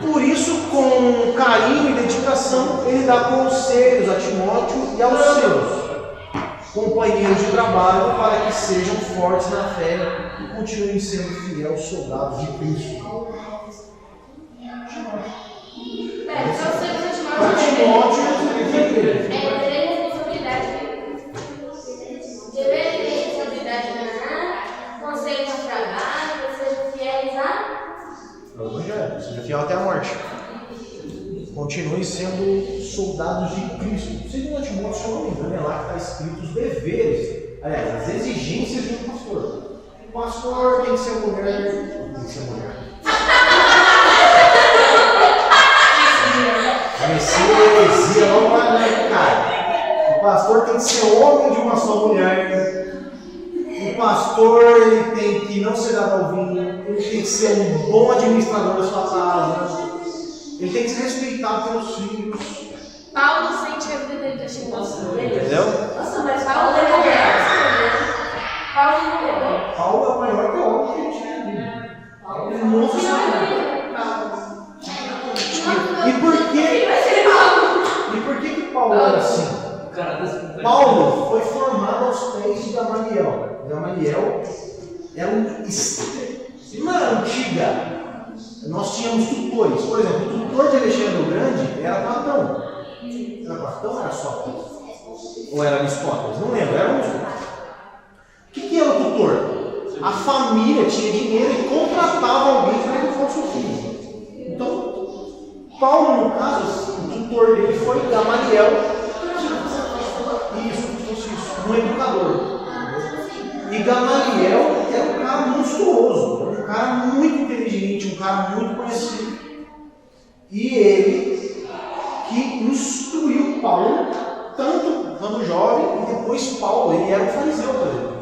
Por isso, com carinho e dedicação, ele dá conselhos a Timóteo e aos seus companheiros de trabalho para que sejam fortes na fé e continuem sendo fiéis soldados de Cristo. Para Timóteo, conselho no trabalho, sejam fiéis a o Evangelho, seja fiel até a morte. Continue sendo soldados de Cristo. 2 Timóteo, se eu não me engano, é lá que está escrito os deveres, aliás, as exigências de um pastor. O pastor tem que ser mulher. Tem que ser mulher. Heresia, não vai dar, cara. O pastor tem que ser homem de uma só mulher. O pastor ele tem que não ser dado ao vinho, ele tem que ser um bom administrador da sua casa, ele tem que ser respeitado pelos filhos. Paulo sente que a vida dele está chegando. Entendeu? Nossa, mas Paulo é Paulo não pegou? Paulo é o maior teólogo que a gente tem na Bíblia. Paulo é um monstro. E por que Paulo era assim? Paulo foi formado aos pés de Gamaliel. Gamaliel era na antiga, nós tínhamos tutores. Por exemplo, o tutor de Alexandre o Grande era Platão. Era Platão ou era Sócrates? Ou era Aristóteles? Não lembro, era um dos dois. O que era o tutor? A família tinha dinheiro e contratava alguém para que fosse o filho. Então, Paulo, no caso, o tutor dele foi Gamaliel. Isso, um educador. E Gamaliel era um cara monstruoso, um cara muito inteligente, um cara muito conhecido. E ele que instruiu Paulo, tanto quando jovem, e depois Paulo, ele era um fariseu, por exemplo.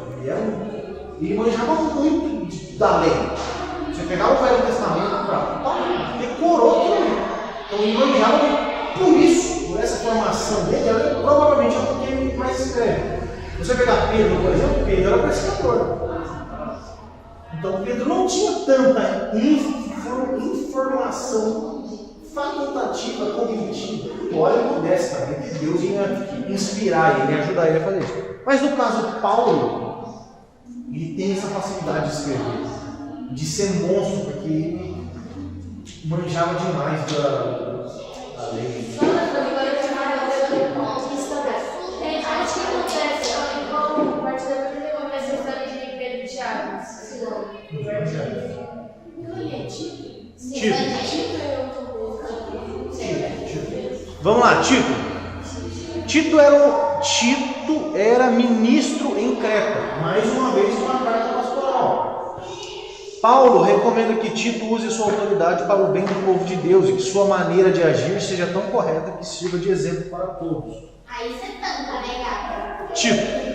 Ele manjava muito da lei. Você pegava o Velho Testamento para Paulo, decorou aquilo. Então ele manjava por isso, por essa formação dele, provavelmente é porque ele mais escreve. Você pegar Pedro, por exemplo, Pedro era pescador. Então Pedro não tinha tanta informação facultativa, cognitiva. Olha, ele pudesse também, que Deus ia inspirar ele, ia ajudar ele a fazer isso. Mas no caso de Paulo, ele tem essa facilidade de escrever, de ser monstro, porque ele manjava demais da lei. Vamos lá, Tito. Tito era ministro em Creta, mais uma vez uma carta pastoral. Paulo recomenda que Tito use sua autoridade para o bem do povo de Deus e que sua maneira de agir seja tão correta que sirva de exemplo para todos. Aí você tampa, né, gata? Tito.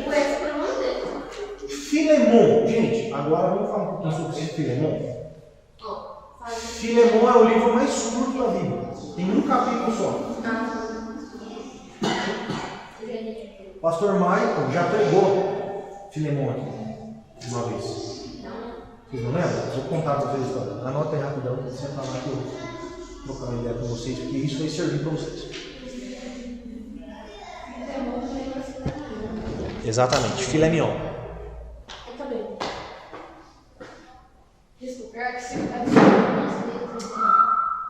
Filemon, gente, agora vamos falar um pouquinho sobre esse Filemon. Filemon é o livro mais curto da Bíblia, tem um capítulo só. O pastor Michael já pregou Filemon aqui uma vez. Vocês não lembram? Vou contar para vocês a história. Anota aí rapidão, para você falar que eu vou trocar uma ideia com vocês, porque isso vai servir para vocês. Exatamente, filé mignon.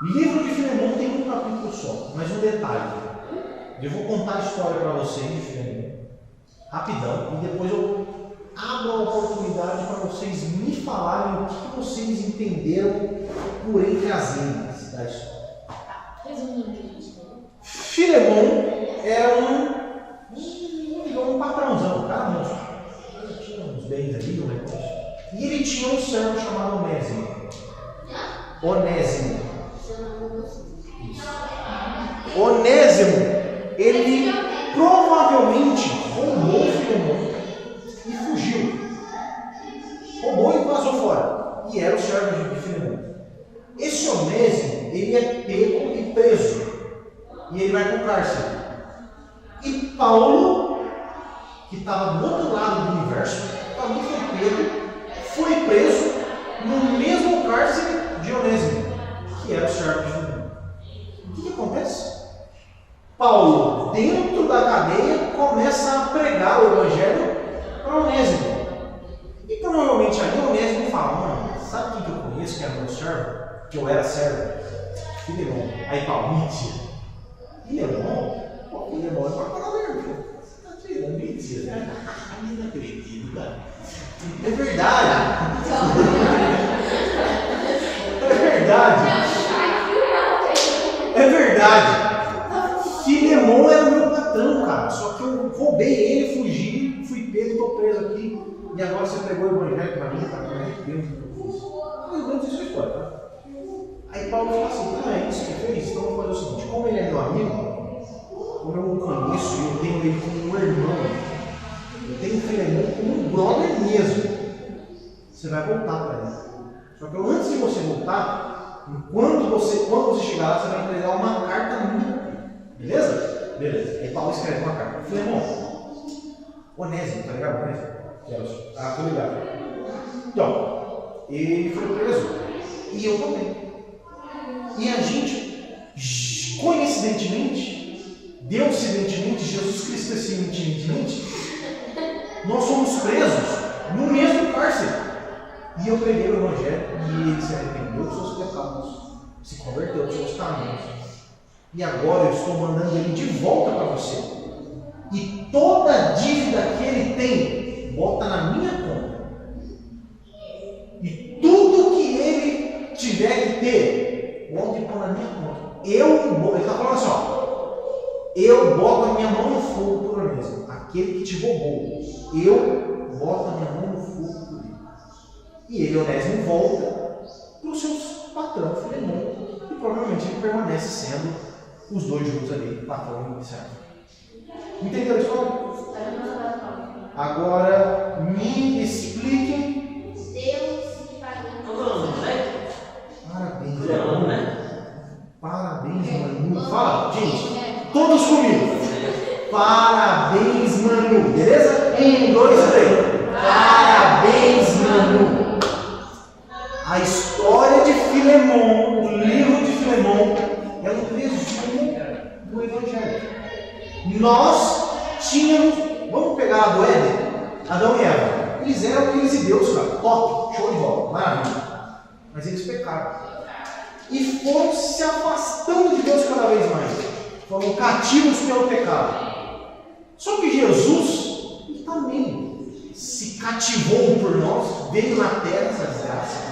Livro de Filemon tem um capítulo só, mas um detalhe. Eu vou contar a história para vocês de Filemon, rapidão, e depois eu abro a oportunidade para vocês me falarem o que vocês entenderam por entre as linhas da história. Filemon era um patrãozão, um cara monstro. Ele tinha uns bens ali, um negócio. E ele tinha um servo chamado Onésimo. Onésimo, ele provavelmente roubou Filemon e fugiu. Roubou e vazou fora. E era o servo de Filemon. Esse Onésimo, ele é pego e preso. E ele vai para o cárcere. E Paulo, que estava do outro lado do universo, também foi pego, foi preso no mesmo cárcere de Onésimo, que era o servo de Filemon. O que acontece? Paulo, dentro da cadeia, começa a pregar o evangelho para Onésimo. E provavelmente ali Onésimo fala: mano, sabe quem que eu conheço que era meu servo? Que eu era servo? Filemon. Aí Paulo, mentira. Filemon? Pô, Filemon é uma palavra. Você tá tirando mentira. Não acredito, cara. É verdade. É verdade. É verdade. Filemon era o meu patrão, cara. Só que eu roubei ele, fugi, fui pego, estou preso aqui. E agora você pegou o evangelho para mim, cara. Como é que Deus me fez? Mais ou menos isso é a história, tá? Aí Paulo fala assim: não é isso que fez? Então vamos fazer o seguinte: como ele é meu amigo, como eu o conheço, eu tenho ele como um irmão, eu tenho o Filemon como um brother mesmo. você vai voltar para ele. Só que antes de você voltar, quando você chegar lá, você vai entregar uma carta minha. Beleza? Beleza. Aí Paulo escreve uma carta. Filemão, Onésimo, tá ligado? Onésimo. Ah, tô ligado. Então, ele foi preso. E eu também. E a gente, coincidentemente, Deus-incidentemente, Jesus Cristo incidentemente, nós somos presos no mesmo cárcere. E eu preguei o Evangelho e ele se arrependeu dos seus pecados, se converteu dos seus caminhos. E agora eu estou mandando ele de volta para você. E toda a dívida que ele tem, bota na minha conta. E tudo que ele tiver que ter, bota e põe na minha conta. Ele está falando assim, ó, eu boto a minha mão no fogo por Onésimo, aquele que te roubou. Eu boto a minha mão no fogo por ele. E ele, Onésimo, volta para o seu patrão, Filemão, e provavelmente ele permanece sendo os dois juntos ali, patrão e servo. Entenderam a história? Agora, me expliquem. Deus pagou. Parabéns, Não, né? Parabéns, Manu. Fala, gente, todos comigo. Parabéns, Manu. Beleza? 1, 2, 3. Parabéns, Manu. A história de Filemão, o livro de Filemão, é um resumo do Evangelho. Nós tínhamos, vamos pegar a do Éden, Adão e Eva. Eles eram filhos de Deus, cara. Top, show de bola, maravilha. Mas eles pecaram. E foram se afastando de Deus cada vez mais. Foram cativos pelo pecado. Só que Jesus, ele também se cativou por nós, veio na terra essa desgraça.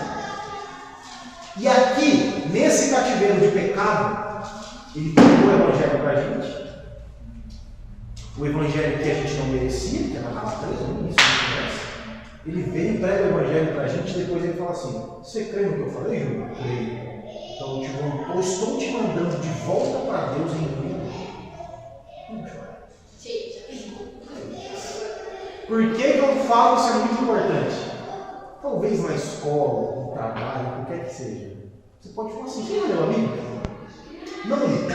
E aqui, nesse cativeiro de pecado, ele pegou o Evangelho para a gente. O Evangelho que a gente não merecia, que era estava preso no início do universo. Ele veio e prega o Evangelho para a gente e depois ele fala assim: você crê no que eu falei, Júlio? Creio. Então eu estou te mandando de volta para Deus em mim. Por que eu falo isso é muito importante? Talvez na escola, no trabalho, qualquer que seja. Você pode falar assim: quem leu a Bíblia? Não li.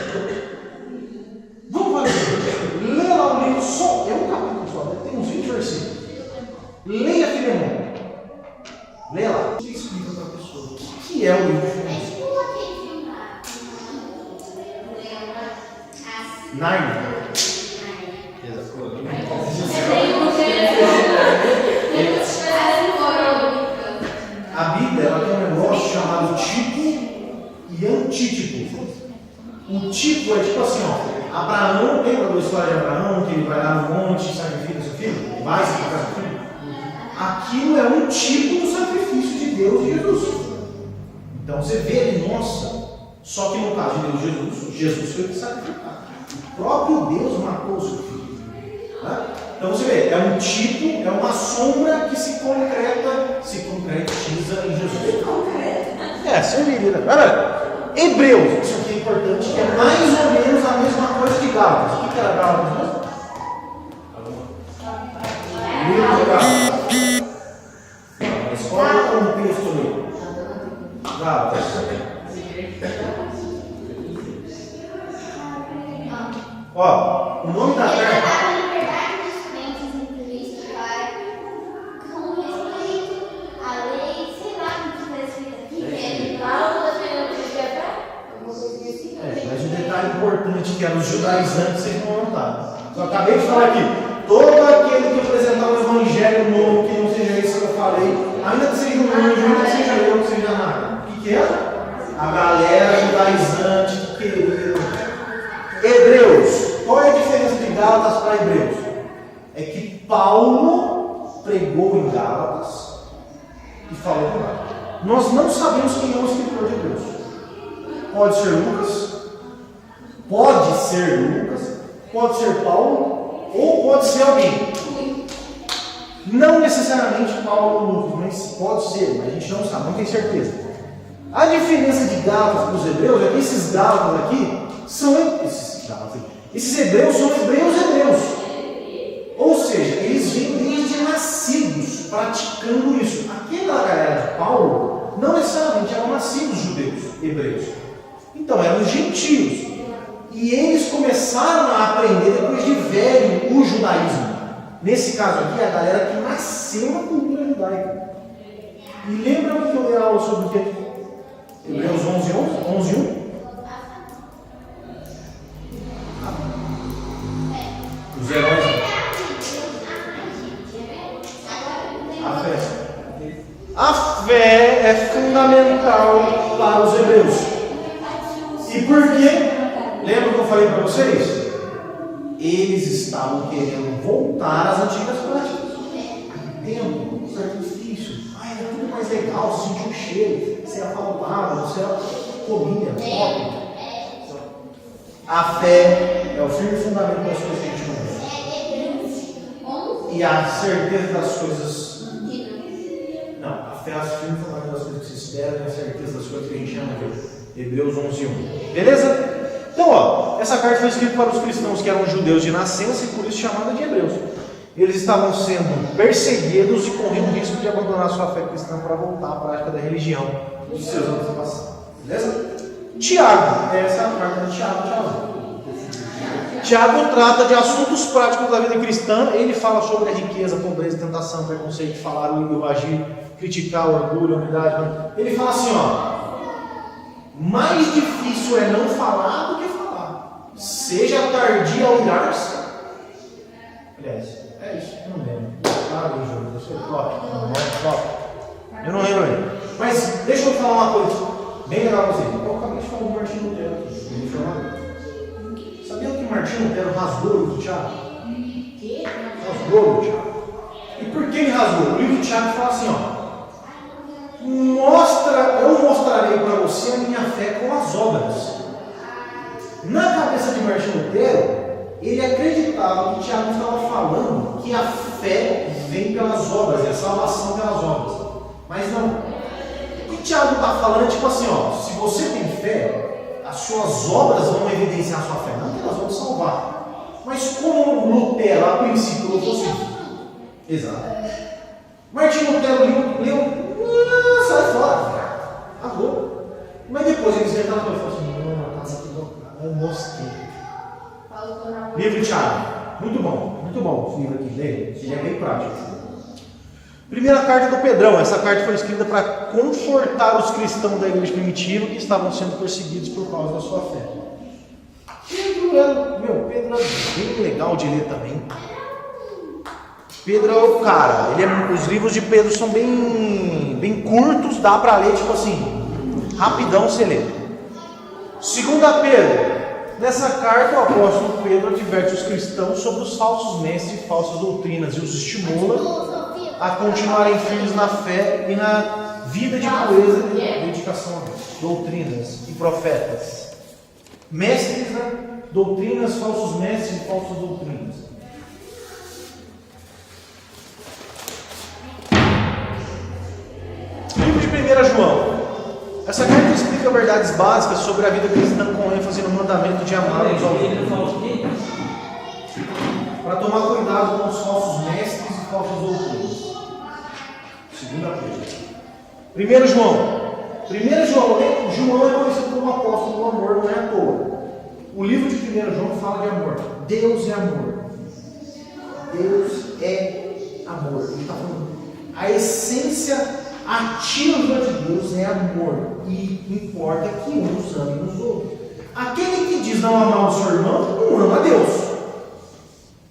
Vamos fazer. Leia lá o livro só. É um capítulo só, tem uns 20 versículos. Leia Filemão. Leia lá. Você explica para a pessoa o que é o livro de Filemão. Nárnia. A Bíblia ela tem um negócio chamado tipo e antítipo. O tipo é tipo assim, ó. Abraão, lembra da história de Abraão, que ele vai lá no monte e sacrifica seu filho? Vai sacrificar seu filho? Aquilo é um tipo do sacrifício de Deus e Jesus. Então você vê ali, nossa, só que no caso de Deus, Jesus foi sacrificado. O próprio Deus matou o seu filho. Tá? Então você vê, é um tipo, é uma sombra que se concretiza em Jesus. Serviria. Hebreus, isso aqui é importante, que é mais ou menos a mesma coisa de Gálatas. O que era Gálatas mesmo? Livro de Gálatas. Na escola ou no texto ali? Gálatas. Ó, o nome da carta. Mas o detalhe importante que era os judaizantes, vocês não notaram. Eu acabei de falar aqui, todo aquele que apresentar o evangelho novo, que não seja isso que eu falei, ainda que seja um anjo, ainda que seja eu, que seja nada. O que é? A galera judaizante que queria. Hebreus. Qual é a diferença de Gálatas para Hebreus? É que Paulo pregou em Gálatas e falou com Gálatas. Nós não sabemos quem é o escritor de Hebreus. Pode ser Lucas, pode ser Paulo, ou pode ser alguém. Não necessariamente Paulo ou Lucas, mas pode ser, mas a gente não sabe, não tem certeza. A diferença de Gálatas para os hebreus é que esses Gálatas aqui são esses hebreus são hebreus. Ou seja, eles vêm desde nascidos praticando isso. aquela galera de Paulo não necessariamente eram nascidos judeus, hebreus. Então eram gentios. E eles começaram a aprender depois de velho o judaísmo. Nesse caso aqui, a galera que nasceu na cultura judaica. E lembra que eu dei aula sobre o que? Hebreus 11:1? Os heróis. A fé é fundamental para os hebreus. E por quê? Lembra que eu falei para vocês? Eles estavam querendo voltar às antigas práticas. Templo, sacrifício. Ai, é tudo mais legal, sentir o cheiro. Você é apalpado, você comia, top. A fé é o firme fundamento das coisas que a gente não vê. E a certeza das coisas. Não, a fé é o firme fundamento das coisas que se esperam e a certeza das coisas que a gente não vê. Hebreus 11:1. Beleza? Então, ó, essa carta foi escrita para os cristãos que eram judeus de nascença e por isso chamada de hebreus. Eles estavam sendo perseguidos e corriam o risco de abandonar sua fé cristã para voltar à prática da religião dos seus antepassados. Beleza? Tiago, essa é a carta de Tiago. Tiago trata de assuntos práticos da vida cristã. Ele fala sobre a riqueza, pobreza, tentação, preconceito, falar, o agir, criticar, o orgulho, a humildade. Ele fala assim, ó. Mais difícil é não falar do que falar. Seja tardio ao irar-se. Aliás, é isso, eu não lembro. Eu sou top. Eu não lembro ainda. Mas deixa eu falar uma coisa bem legal pra vocês. Eu acabei de falar do Martinho Lutero. Sabia que Martinho Lutero rasgou o livro do Tiago? Rasgou o livro do Tiago. E por que ele rasgou? O livro do Tiago fala assim, ó. Eu mostrarei para você a minha fé com as obras. Na cabeça de Martinho Lutero, ele acreditava que Tiago estava falando que a fé vem pelas obras, e a salvação pelas obras. Mas não. O que Tiago está falando é tipo assim, ó, se você tem fé, as suas obras vão evidenciar a sua fé, não que elas vão te salvar. Mas como Lutero, a princípio, não fosse isso. Exato. Martinho Lutero leu. Sai fora, acabou. Mas depois ele sentaram e falou assim: não, a casa aqui eu mosquei. Livro de Tiago, muito bom esse livro aqui, leia, ele é bem prático. Primeira carta do Pedrão, essa carta foi escrita para confortar os cristãos da igreja primitiva que estavam sendo perseguidos por causa da sua fé. Pedro é bem legal de ler também. Pedro é o cara, os livros de Pedro são bem curtos, dá para ler, tipo assim, rapidão você lê. 2 Pedro, nessa carta o apóstolo Pedro adverte os cristãos sobre os falsos mestres e falsas doutrinas e os estimula a continuarem firmes na fé e na vida de pureza e dedicação a Deus. Doutrinas e profetas. Mestres, né? Doutrinas, falsos mestres e falsas doutrinas. Livro de 1 João. Essa carta explica verdades básicas sobre a vida cristã com ênfase no mandamento de amar uns aos outros. Para tomar cuidado com os falsos mestres e falsas doutrinas. 2 Pedro. 1 João. João é conhecido como apóstolo do amor, não é à toa. O livro de 1 João fala de amor. Deus é amor. Deus é amor. Ele está falando. A essência ativa de Deus é amor. E importa que uns amem os outros. Aquele que diz não amar o seu irmão, não ama a Deus.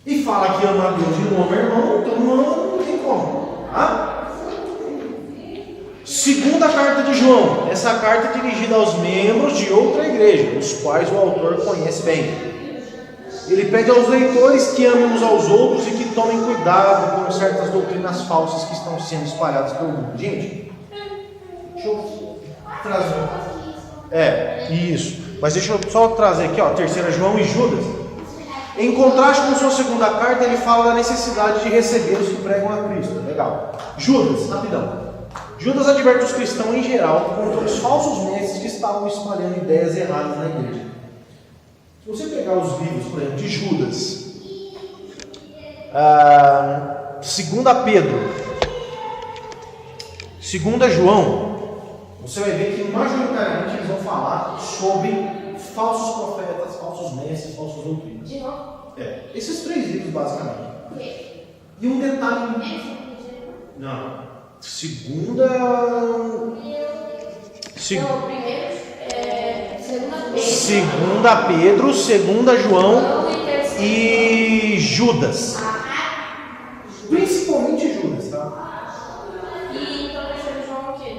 E fala que ama a Deus e não ama o irmão, então não tem como. Tá? Segunda carta de João. Essa carta é dirigida aos membros de outra igreja, os quais o autor conhece bem. Ele pede aos leitores que amem uns aos outros e que tomem cuidado com certas doutrinas falsas que estão sendo espalhadas pelo mundo. Gente, deixa eu trazer. Isso. Mas deixa eu só trazer aqui, ó, 3 João e Judas. Em contraste com sua segunda carta, ele fala da necessidade de receber os que pregam a Cristo. Legal. Judas, rapidão. Judas adverte os cristãos em geral contra os falsos mestres que estavam espalhando ideias erradas na igreja. Se você pegar os livros, por exemplo, de Judas, 2 Pedro, 2 João, você vai ver que majoritariamente eles vão falar sobre falsos profetas, falsos mestres, falsos doutrinas. De novo. Esses 3 livros, basicamente. E um detalhe. Não. Segunda Não, primeiro, Pedro, 2 João e terceiro. e Judas. Principalmente Judas, tá? E então, terceiro João o quê?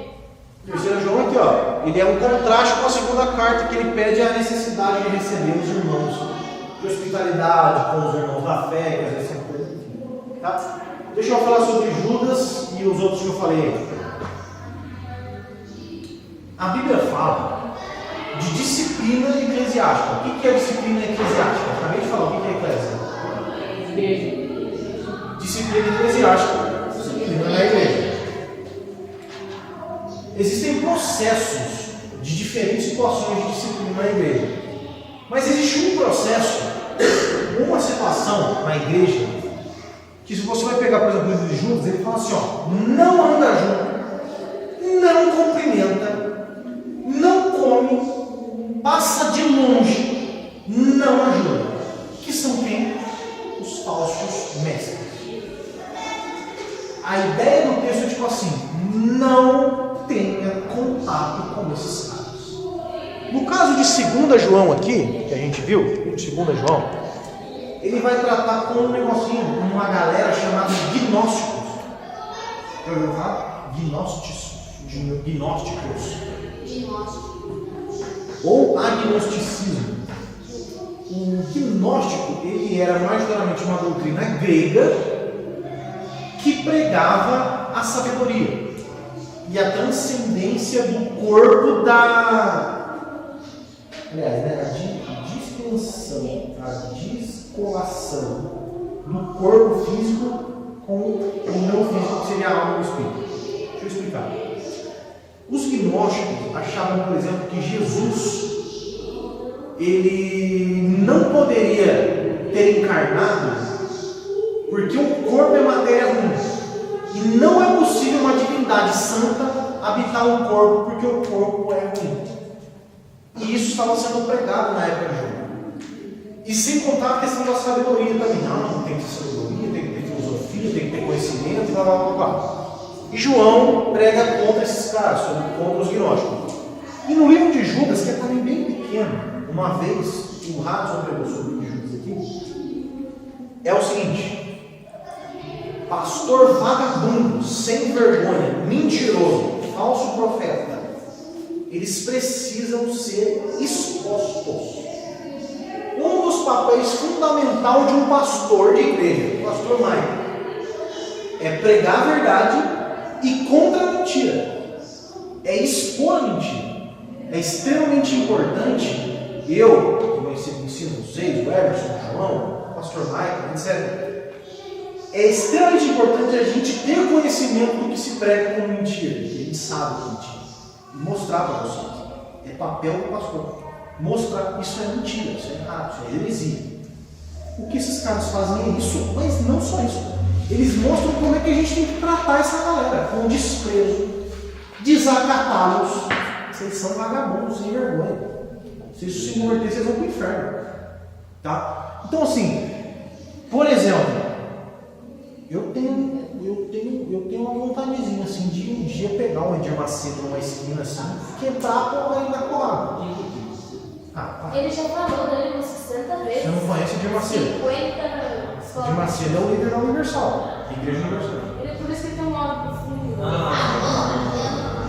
3 João aqui, ó. Ele é um contraste com a segunda carta que ele pede a necessidade de receber os irmãos. De hospitalidade com os irmãos da fé, que às vezes são coisas, enfim, tá? Deixa eu falar sobre Judas e os outros que eu falei aí. A Bíblia fala de disciplina eclesiástica. O que é disciplina eclesiástica? Acabei de falar o que é eclesiástica. Disciplina eclesiástica. Disciplina na igreja. Existem processos de diferentes situações de disciplina na igreja. Mas existe um processo, uma situação na igreja, que se você vai pegar, por exemplo, o livro de Judas, ele fala assim, ó, não anda junto, não cumprimenta, não come, passa de longe, não ajuda. Que são quem? Os falsos mestres. A ideia do texto é tipo assim, não tenha contato com esses caras. No caso de 2 João aqui, que a gente viu, de 2 João, ele vai tratar com um negocinho, uma galera chamada gnósticos. Já ouviu falar? Gnósticos. Ou agnosticismo. O gnóstico, ele era majoritariamente uma doutrina grega que pregava a sabedoria e a transcendência do corpo a distinção, a descolação do corpo físico com o não físico, que seria a alma e o espírito. Deixa eu explicar. Os gnósticos achavam, por exemplo, que Jesus ele não poderia ter encarnado porque o corpo é matéria ruim. E não é possível uma divindade santa habitar um corpo porque o corpo é ruim. E isso estava sendo pregado na época de João. E sem contar a questão da sabedoria também. Não, tem que ter sabedoria, tem que ter filosofia, tem que ter conhecimento, blá blá blá blá. E João prega contra esses caras, contra os gnósticos. E no livro de Judas, que é também bem pequeno, uma vez o Radson pregou sobre o livro de Judas aqui, é o seguinte: pastor vagabundo, sem vergonha, mentiroso, falso profeta, eles precisam ser expostos. Um dos papéis fundamentais de um pastor de igreja, o pastor Michael, é pregar a verdade e contra a mentira. É expor a mentira. É extremamente importante. Eu, que ensino vocês, o Everson, o João, o pastor Michael, etc. É extremamente importante a gente ter conhecimento do que se prega como mentira, que ele sabe que é mentira, e mostrar para vocês. É papel do pastor. Mostrar isso é mentira, isso é errado, isso é heresia. O que esses caras fazem é isso, mas não só isso. Eles mostram como é que a gente tem que tratar essa galera, com desprezo, desacatá-los. Vocês são vagabundos sem vergonha. Se isso se converter, vocês vão para o inferno. Tá? Então assim, por exemplo, eu tenho uma vontadezinha assim de um dia pegar um Edir Macedo numa esquina assim, quebrar com ele na colada. Ele já falou dele umas 60 vezes. Você não conhece Edir Macedo? 50 escolas. Edir Macedo é o líder da Universal, Igreja Universal. Ele é por isso que ele tem um modo profundo.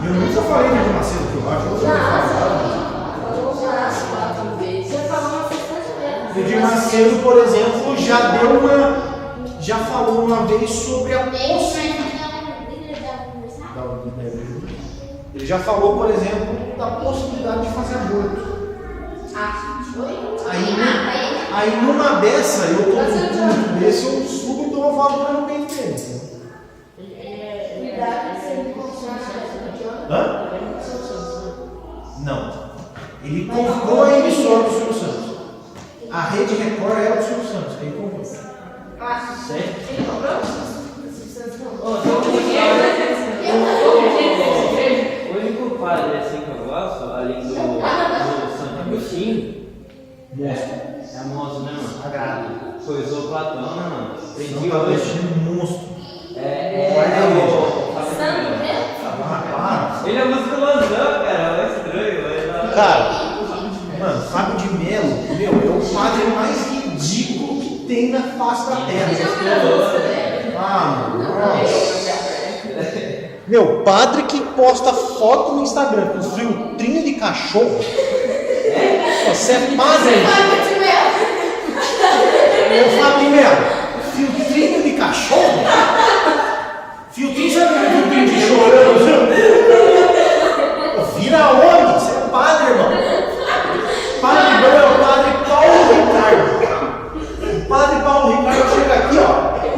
Eu nunca falei de Edir Macedo, que eu acho que você vai falar. Falou já 4 vezes. Você falou umas 60 vezes. Edir Macedo, por exemplo, já falou uma vez sobre a possibilidade. Ele já falou, por exemplo, da possibilidade de fazer aborto. Aí numa dessa, eu tô num culto desse, eu subo e dou uma voadora no peito dele. Hã? Não. Ele comprou a emissora do Silvio Santos. A Rede Record era do Silvio Santos. Ele comprou. Sério? Ele comprou? É monstro, né, mano? Sagrado. Coisou Platão, né, mano? Aprendi Não tá hoje. vestindo monstro. Santo mesmo? Ah, Ele é musculosão, cara. É estranho, mas... Cara, mano, Fábio de Melo, meu, é o padre mais ridículo que tem na face da terra. Ah, mano, nossa. meu, padre que posta foto no Instagram com filtrinho de cachorro. Você é padre? Ô Fábio de Melo, filtrinho de cachorro? Filtrinho, sabe aquele filtrinho de chorando? Vira homem, você é padre, irmão. Padre bom é o padre Paulo Ricardo. O padre Paulo Ricardo chega aqui, ó.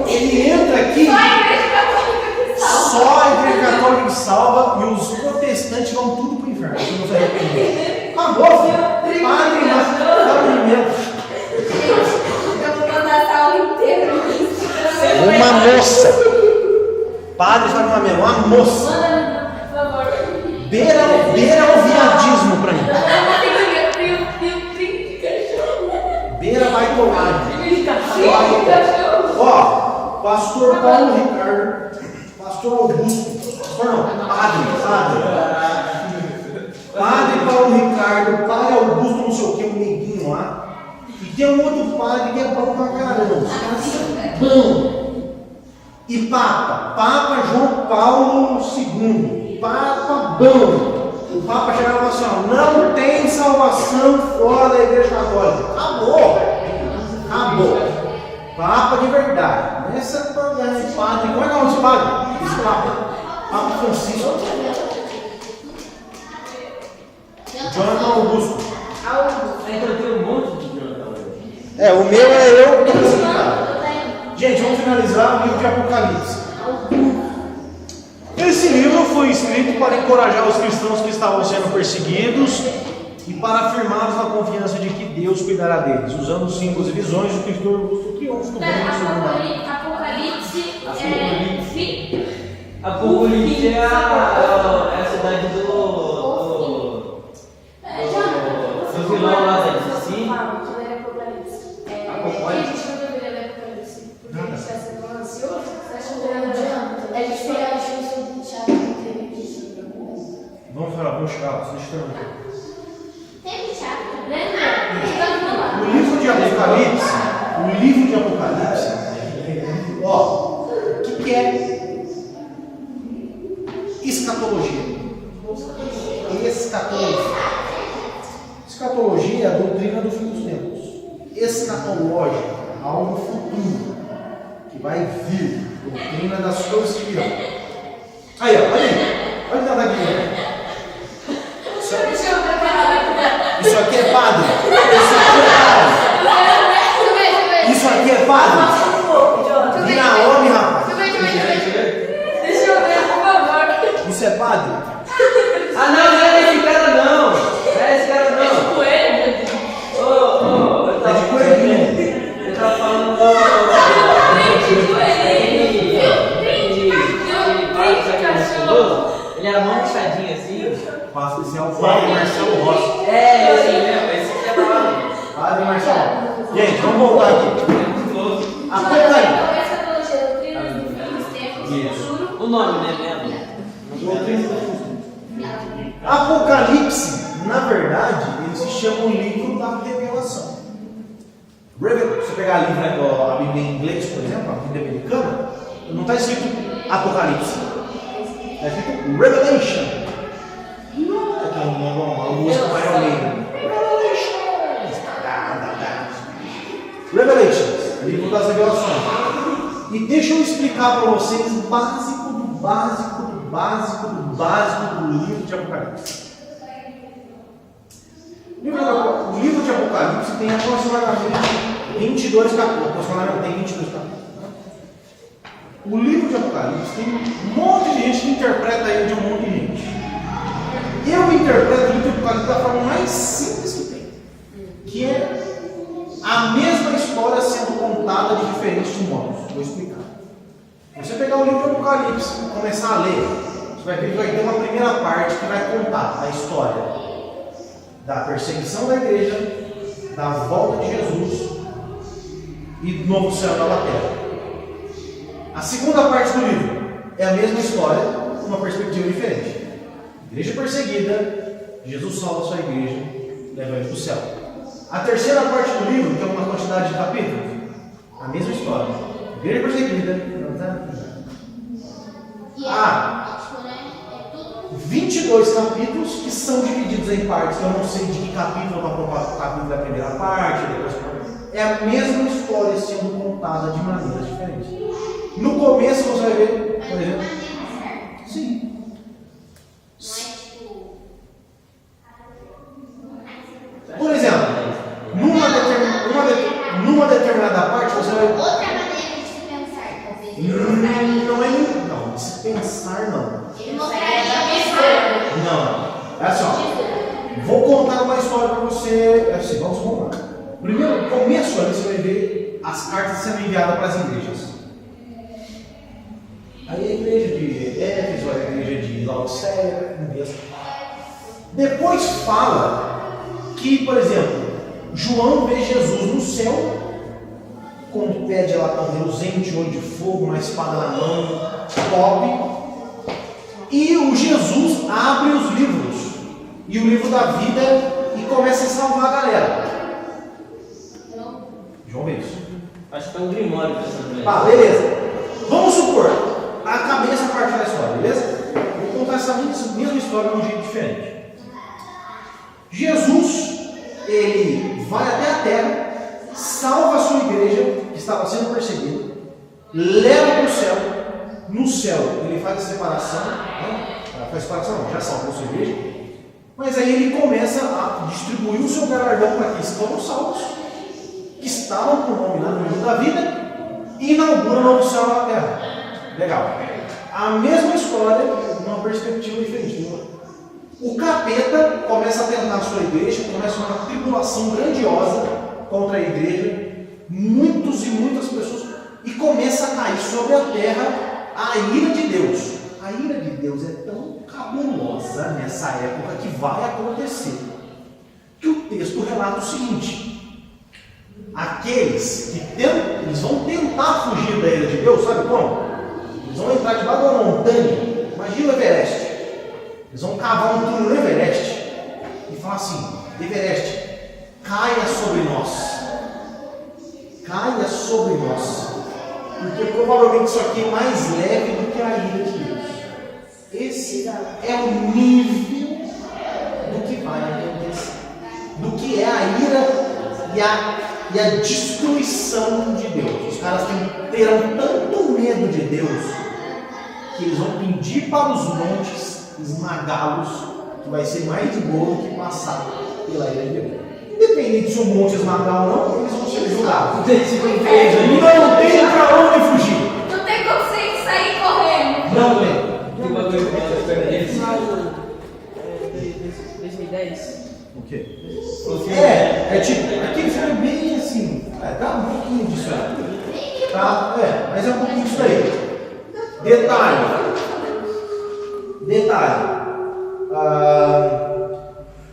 Ele entra aqui. Só a igreja católica salva e os protestantes vão tudo pro inferno. Se não se arrepender. Acabou, filho. Padre, mas primeiro. Eu vou mandar essa aula inteira. Uma moça. Padre, sabe uma mesmo? Uma moça. Manda, por favor. Beira o viadismo pra mim. Beira vai colar. Ó, pastor Paulo Ricardo, pastor Augusto, pastor não, padre Paulo Ricardo, padre Augusto não sei o que, um neguinho lá, e tem um outro padre que é bom pra caramba, os caras são bons. E Papa João Paulo II, Papa bom. O Papa chegava e falava assim, ó, não tem salvação fora da igreja católica. Acabou. Papa de verdade. Essa padre, como é que é o nome desse padre? Esse Papa Francisco. Jonathan Augusto. Então tem um monte de Jonathan. O meu é eu. Gente, vamos finalizar o livro de Apocalipse. Esse livro foi escrito para encorajar os cristãos que estavam sendo perseguidos e para afirmá-los na confiança de que Deus cuidará deles, usando os símbolos e visões do Cristo Augusto, que houve no bem Apocalipse é fim. Apocalipse é a cidade do vilão lá da DC. Apocalipse. Vamos chegar, deixa eu perguntar. Teve teatro, O livro de Apocalipse, ó, o que é escatologia? Escatologia é a doutrina do fim dos tempos. Escatológica, algo futuro, que vai vir, doutrina das coisas que virão. Aí, ó, olha que aqui. Isso aqui é padre. Isso aqui é padre. Vira homem, rapaz. Deixa eu ver, por favor. Isso é padre. Ah, não é esse cara não. Não é esse cara não. Coelho. Eu tava de coelhinho. Eu tava falando ele era mó puxadinho assim. Passa esse é o padre Marcelo Rossi. É, esse mesmo, esse que é padre. Padre Marcelo. Gente, vamos voltar aqui. Apocalipse. Escatologia, doutrina dos tempos, futuro. O nome, né, mesmo? Apocalipse, na verdade, ele se chama o livro da revelação. Você pegar a Bíblia em inglês, por exemplo, a Bíblia americana, não está escrito Apocalipse. Está escrito Revelation. É uma música mais ou menos. Revelations, livro das revelações. E deixa eu explicar para vocês o básico do livro de Apocalipse. O livro de Apocalipse tem aproximadamente 22 capítulos. Aproximadamente tem 22 capítulos. O livro de Apocalipse tem um monte de gente que interpreta ele de um monte de gente. Eu interpreto o livro de Apocalipse da forma mais simples que tem, que é a mesma história sendo contada de diferentes modos. Vou explicar. Se você pegar o livro de Apocalipse e começar a ler, você vai ver que vai ter uma primeira parte que vai contar a história da perseguição da igreja, da volta de Jesus e do novo céu e nova terra. A segunda parte do livro é a mesma história, com uma perspectiva diferente. Igreja perseguida, Jesus salva a sua igreja, leva ele para o céu. A terceira parte do livro, que é uma quantidade de capítulos, a mesma história. Igreja perseguida, há 22 capítulos que são divididos em partes. Eu não sei de que capítulo para capítulo da primeira parte, depois é a mesma história sendo contada de maneiras diferentes. No começo você vai ver, por exemplo. Sim. Por exemplo, numa determinada parte você vai. Outra maneira de se pensar, talvez. Não, de se pensar não. Ele mostraria pensar. Não. É assim, ó. Vou contar uma história para você. É assim, vamos contar. Primeiro, no começo ali você vai ver as cartas sendo enviadas para as igrejas. Aí a igreja de Éfeso, a igreja de Laodiceia, depois fala que, por exemplo, João vê Jesus no céu, com um pé de latão reluzente, olho de fogo, uma espada na mão, top. E o Jesus abre os livros, e o livro da vida, e começa a salvar a galera. João vê isso. Acho que é um grimório pensando bem. Tá, beleza. Vamos supor, acabei essa parte da história, beleza? Vou contar essa mesma história de um jeito diferente. Jesus, ele vai até a terra, salva a sua igreja, que estava sendo perseguida, leva para o céu. No céu, ele faz a separação, né? Faz separação, não, já salvou a sua igreja. Mas aí ele começa a distribuir o seu galardão para aqueles que foram salvos, que estavam com o nome lá no livro da vida, e inaugura o novo céu na terra. Legal. A mesma história, numa perspectiva diferente. O capeta começa a tentar a sua igreja, começa uma tribulação grandiosa contra a igreja, muitos e muitas pessoas, e começa a cair sobre a terra a ira de Deus. A ira de Deus é tão cabulosa nessa época que vai acontecer, que o texto relata o seguinte: aqueles que eles vão tentar fugir da ira de Deus, sabe como? Eles vão entrar debaixo de uma montanha, imagina o Everest. Eles vão cavar um túnel no Everest e falar assim: Everest, caia sobre nós. Caia sobre nós. Porque provavelmente isso aqui é mais leve do que a ira de Deus. Esse é o nível do que vai acontecer. Do que é a ira e a destruição de Deus. Os caras terão tanto medo de Deus que eles vão pedir para os montes esmagá-los, que vai ser mais de boa do que passar pela ira de Deus. Independente se o monte esmagar ou não, eles vão ser julgados. Não tem para onde fugir. Não tem como você sair correndo. Não tem. Que bagulho que nós perdemos. 2010. O quê? É tipo, aquele filme é bem assim. Dá um pouquinho disso aí. Tá? Mas é um pouquinho disso aí. Detalhe.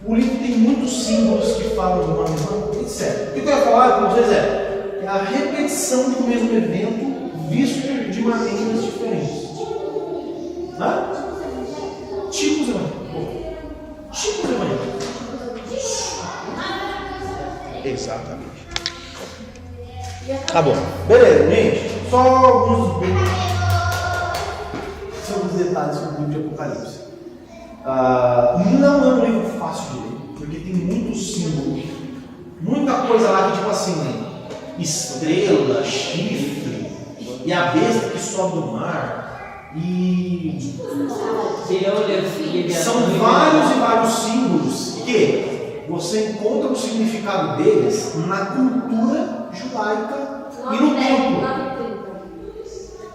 O livro tem muitos símbolos que falam de uma mesma coisa, etc. O que eu quero falar com vocês é a repetição do mesmo evento visto de maneiras diferentes. Tipos evangélicos. Exatamente. Tá bom. Beleza, gente. Só alguns detalhes sobre o livro de Apocalipse. Não é um livro fácil de ler, porque tem muitos símbolos, muita coisa lá que, tipo assim, estrela, chifre, e a besta que sobe do mar, e são vários e vários símbolos que você encontra o significado deles na cultura judaica e no templo.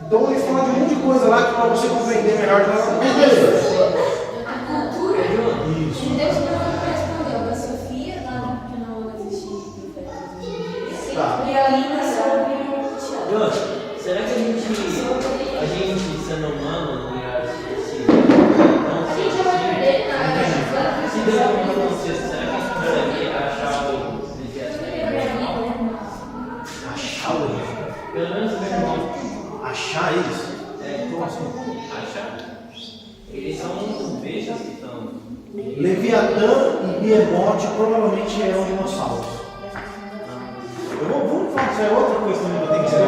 Então ele fala de um monte de coisa lá que para você compreender melhor, A cultura. Isso. Deus respondeu a Sofia, que não existe profeta. Tá. E a Lina sobre o Tiago. João, será que a gente sendo humano, A gente vai perder, se Deus não acontecer, será que a gente consegue achar o achar eles? Como assim? Achar? Eles são bestas que estão. Leviatã e Behemoth provavelmente eram dinossauros. Vamos falar, isso é outra coisa também que eu tenho que dizer.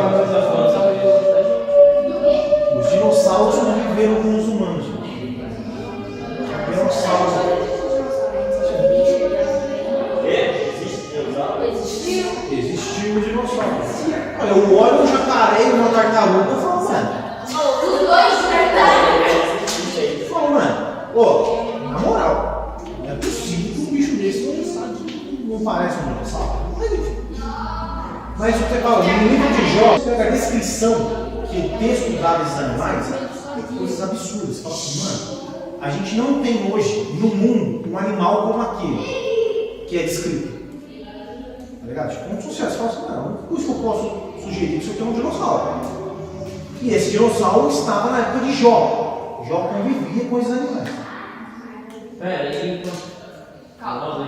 Os dinossauros conviveram com os humanos. Dinossauros. Existiu o dinossauro. Eu olho um jacaré e uma tartaruga e falo, mano. Os dois tartarugas. Eu falo, mano, ô, na moral, não é possível que um bicho desse não parece um dinossauro. Mas o que você fala, no livro de Jó, você pega a descrição que o texto dá desses animais, é coisas absurdas. Você fala assim, mano, a gente não tem hoje no mundo um animal como aquele que é descrito. Tá ligado? Tipo, como sucesso. Você fala assim, não, por isso que eu posso sugerir que isso aqui é um dinossauro. E esse dinossauro estava na época de Jó. Jó convivia com esses animais. Pera, e calma.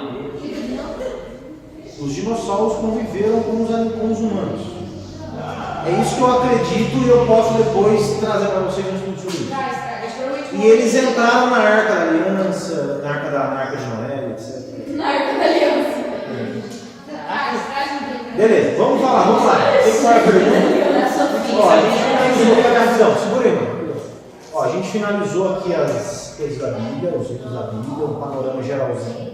Os dinossauros conviveram com os humanos. É isso que eu acredito e eu posso depois trazer para vocês um estudo sobre isso. E eles entraram na Arca da Aliança, na Arca de Noé, etc. Na Arca da Aliança. Beleza, vamos lá. Tem que falar a pergunta? Ó, a gente finalizou aqui a visão. Segura aí, mano. Ó, a gente finalizou aqui as coisas da Bíblia, os ritos da Bíblia, um panorama geralzinho.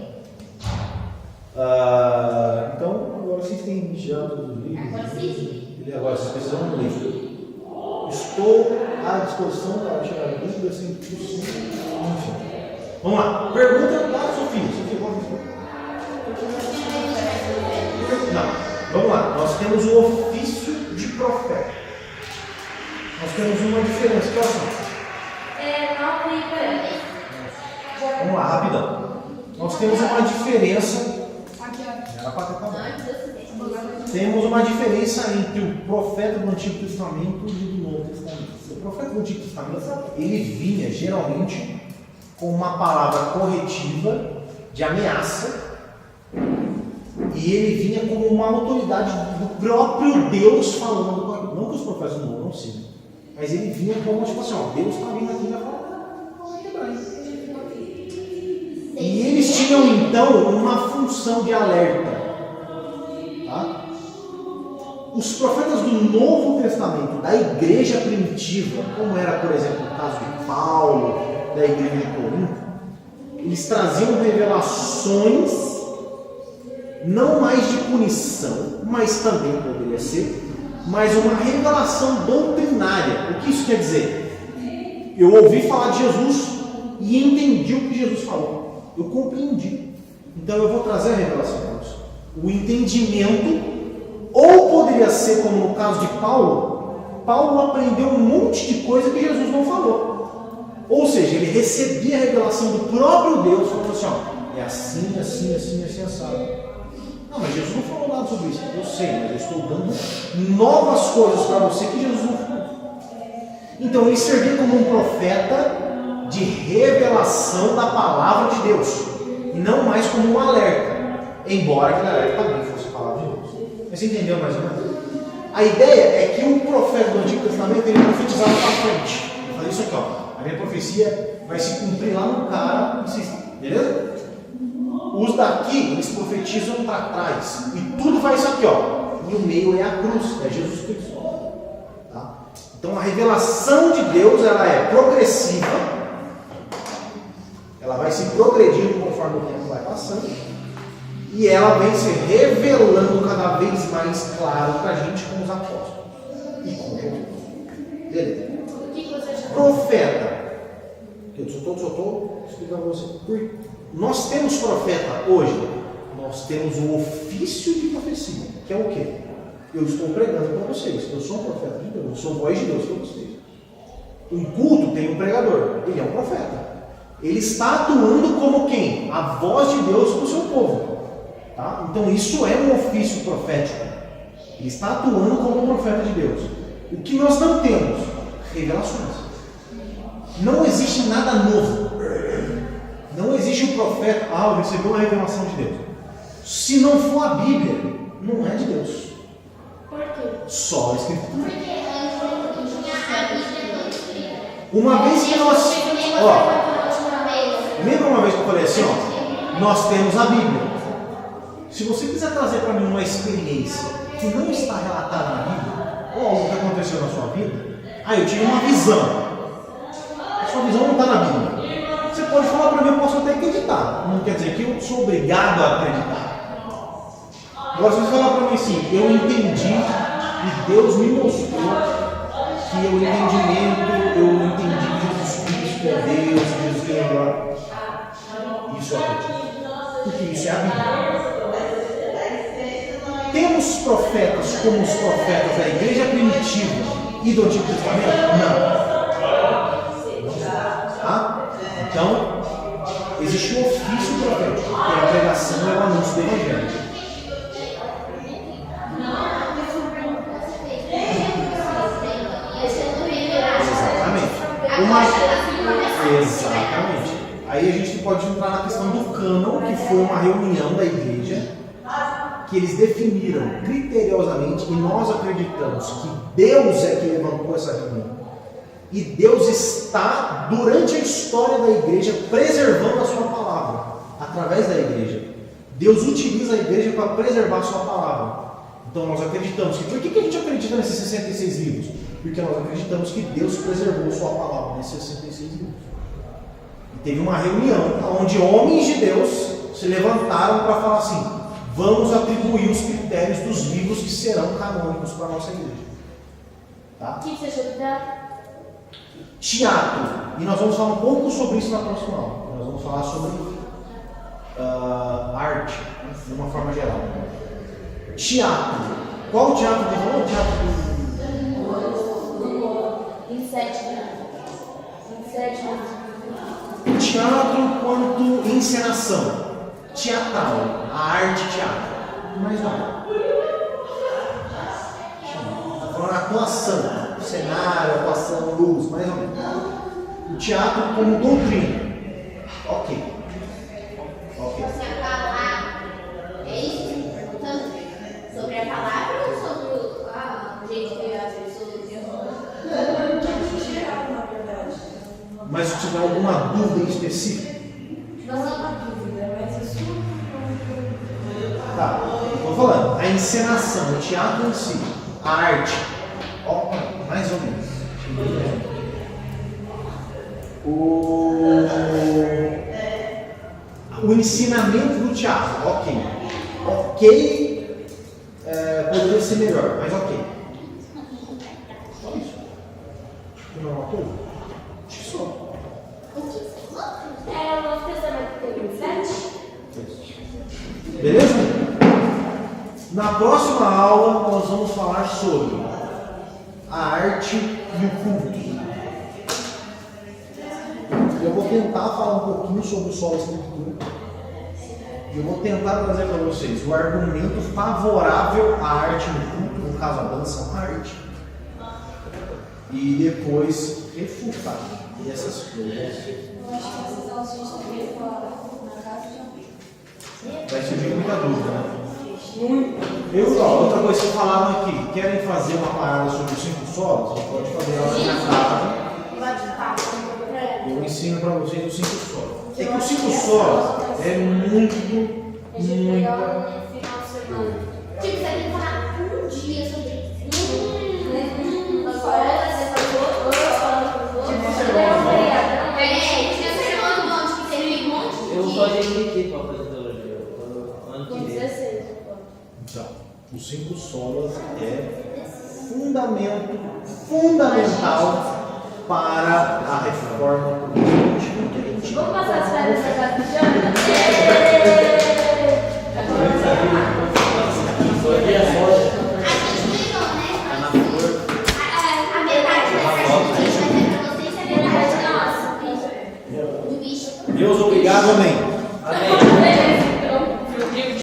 Então, agora vocês têm já todos os livros. Agora vocês precisam de um livro. Estou à disposição para tirar dúvidas sem possível. Enfim. Vamos lá. Pergunta da Sofia. Sofia, qual é? Não. Vamos lá. Nós temos o ofício de profeta. Nós temos uma diferença. Qual são? 9 e 40. Vamos lá, rapidão. Nós temos uma diferença. Era para acabar. Temos uma diferença entre o profeta do Antigo Testamento e do Novo Testamento. O profeta do Antigo Testamento, ele vinha geralmente com uma palavra corretiva de ameaça e ele vinha como uma autoridade do próprio Deus falando, não que os profetas do Novo não sigam, mas ele vinha como tipo assim, ó, Deus está vindo aqui e vai falar. E eles tinham então uma função de alerta. Tá? Os profetas do Novo Testamento, da igreja primitiva, como era, por exemplo, o caso de Paulo, da igreja de Corinto, eles traziam revelações, não mais de punição, mas também poderia ser, mas uma revelação doutrinária. O que isso quer dizer? Eu ouvi falar de Jesus e entendi o que Jesus falou. Eu compreendi. Então eu vou trazer a revelação para você. O entendimento. Ou poderia ser, como no caso de Paulo, Paulo aprendeu um monte de coisa que Jesus não falou. Ou seja, ele recebia a revelação do próprio Deus, falando assim, ó, é assim, assim, assim, assim, assado. Não, mas Jesus não falou nada sobre isso. Eu sei, mas eu estou dando novas coisas para você que Jesus não falou. Então ele servia como um profeta de revelação da palavra de Deus, e não mais como um alerta, embora aquele alerta também fosse a palavra de Deus. Você entendeu mais ou menos? A ideia é que o profeta do Antigo Testamento ele profetizava para frente. Eu falei isso aqui, ó. A minha profecia vai se cumprir lá no cara, beleza? Os daqui, eles profetizam para trás. E tudo vai isso aqui, ó. E o meio é a cruz, é Jesus Cristo. Tá? Então a revelação de Deus ela é progressiva. Ela vai se progredindo conforme o tempo vai passando. E ela vem se revelando cada vez mais claro para a gente com os apóstolos e com Jesus. Beleza? Profeta. Eu só estou explicando para você. Nós temos profeta hoje. Nós temos o ofício de profecia. Que é o quê? Eu estou pregando para vocês. Eu sou um profeta de Deus. Eu sou voz de Deus para vocês. Um culto tem um pregador. Ele é um profeta. Ele está atuando como quem? A voz de Deus para o seu povo. Tá? Então isso é um ofício profético. Ele está atuando como um profeta de Deus. O que nós não temos? Revelações. Não existe nada novo. Não existe um profeta, eu recebi uma revelação de Deus. Se não for a Bíblia, não é de Deus. Por quê? Só a Escritura. Porque antes ele tinha Uma vez que nós, lembra uma vez que eu falei assim, nós temos a Bíblia. Se você quiser trazer para mim uma experiência que não está relatada na Bíblia, ou algo que aconteceu na sua vida, eu tive uma visão. A sua visão não está na Bíblia. Você pode falar para mim, eu posso até acreditar. Não quer dizer que eu sou obrigado a acreditar. Agora, se você falar para mim assim, eu entendi e Deus me mostrou que o entendimento, eu entendi que Jesus Cristo é Deus, Jesus é melhor. Isso eu acredito. Porque isso é a Bíblia. Temos profetas como os profetas da igreja primitiva e do Antigo Testamento? Não. Então, existe um ofício profético, que é a pregação e o anúncio do Evangelho. Exatamente. Aí a gente pode entrar na questão do cânon, que foi uma reunião da igreja, que eles definiram criteriosamente, e nós acreditamos que Deus é que levantou essa reunião. E Deus está, durante a história da igreja, preservando a sua palavra, através da igreja. Deus utiliza a igreja para preservar a sua palavra. Então nós acreditamos que... Por que a gente acredita nesses 66 livros? Porque nós acreditamos que Deus preservou sua palavra nesses 66 livros. E teve uma reunião onde homens de Deus se levantaram para falar assim: vamos atribuir os critérios dos livros que serão canônicos para a nossa igreja. Tá? O que você achou do teatro? Teatro. E nós vamos falar um pouco sobre isso na próxima aula. Nós vamos falar sobre arte, de uma forma geral. Teatro. Qual teatro que falou? Teatro Em 7. Teatro quanto encenação. Teatral. A arte teatro. Mas não. Estou falando atuação. Cenário, atuação, luz, mais ou menos. O teatro como doutrina. Ok. Você a palavra, é isso que você está perguntando? Sobre a palavra ou sobre o jeito que as pessoas Mas se tiver alguma dúvida em específico? Não é uma dúvida, mas isso Tá, estou falando. A encenação, o teatro em si, a arte. Mais ou menos. O ensinamento do teatro, ok. Poderia ser melhor, mas ok. Só isso. Não é uma coisa? Acho que só. É o Novo Testamento 7? Beleza? Na próxima aula nós vamos falar sobre a arte e o culto. Eu vou tentar falar um pouquinho sobre o solo escritura. E eu vou tentar trazer para vocês o argumento favorável à arte no culto, no caso a dança, a arte. E depois refutar essas coisas. eu acho que essas aulas a gente deveria falar na casa de alguém. Vai surgir muita dúvida, né? Outra coisa que falaram aqui, querem fazer uma parada sobre os 5 solos? Você pode fazer ela na casa. Eu ensino para vocês os 5 solos. É que os 5 solos é muito. No final de semana. Tipo, você tem que falar um dia sobre isso. Uma escola, você Eu vou fazer aqui para fazer teologia. Ano que com vem. 16. Então, os 5 solas é fundamental para a reforma política. Vamos passar as férias na casa de Jana? A metade vai ser pra vocês e a metade nossa. Do bicho. Deus, obrigado, amém. Amém.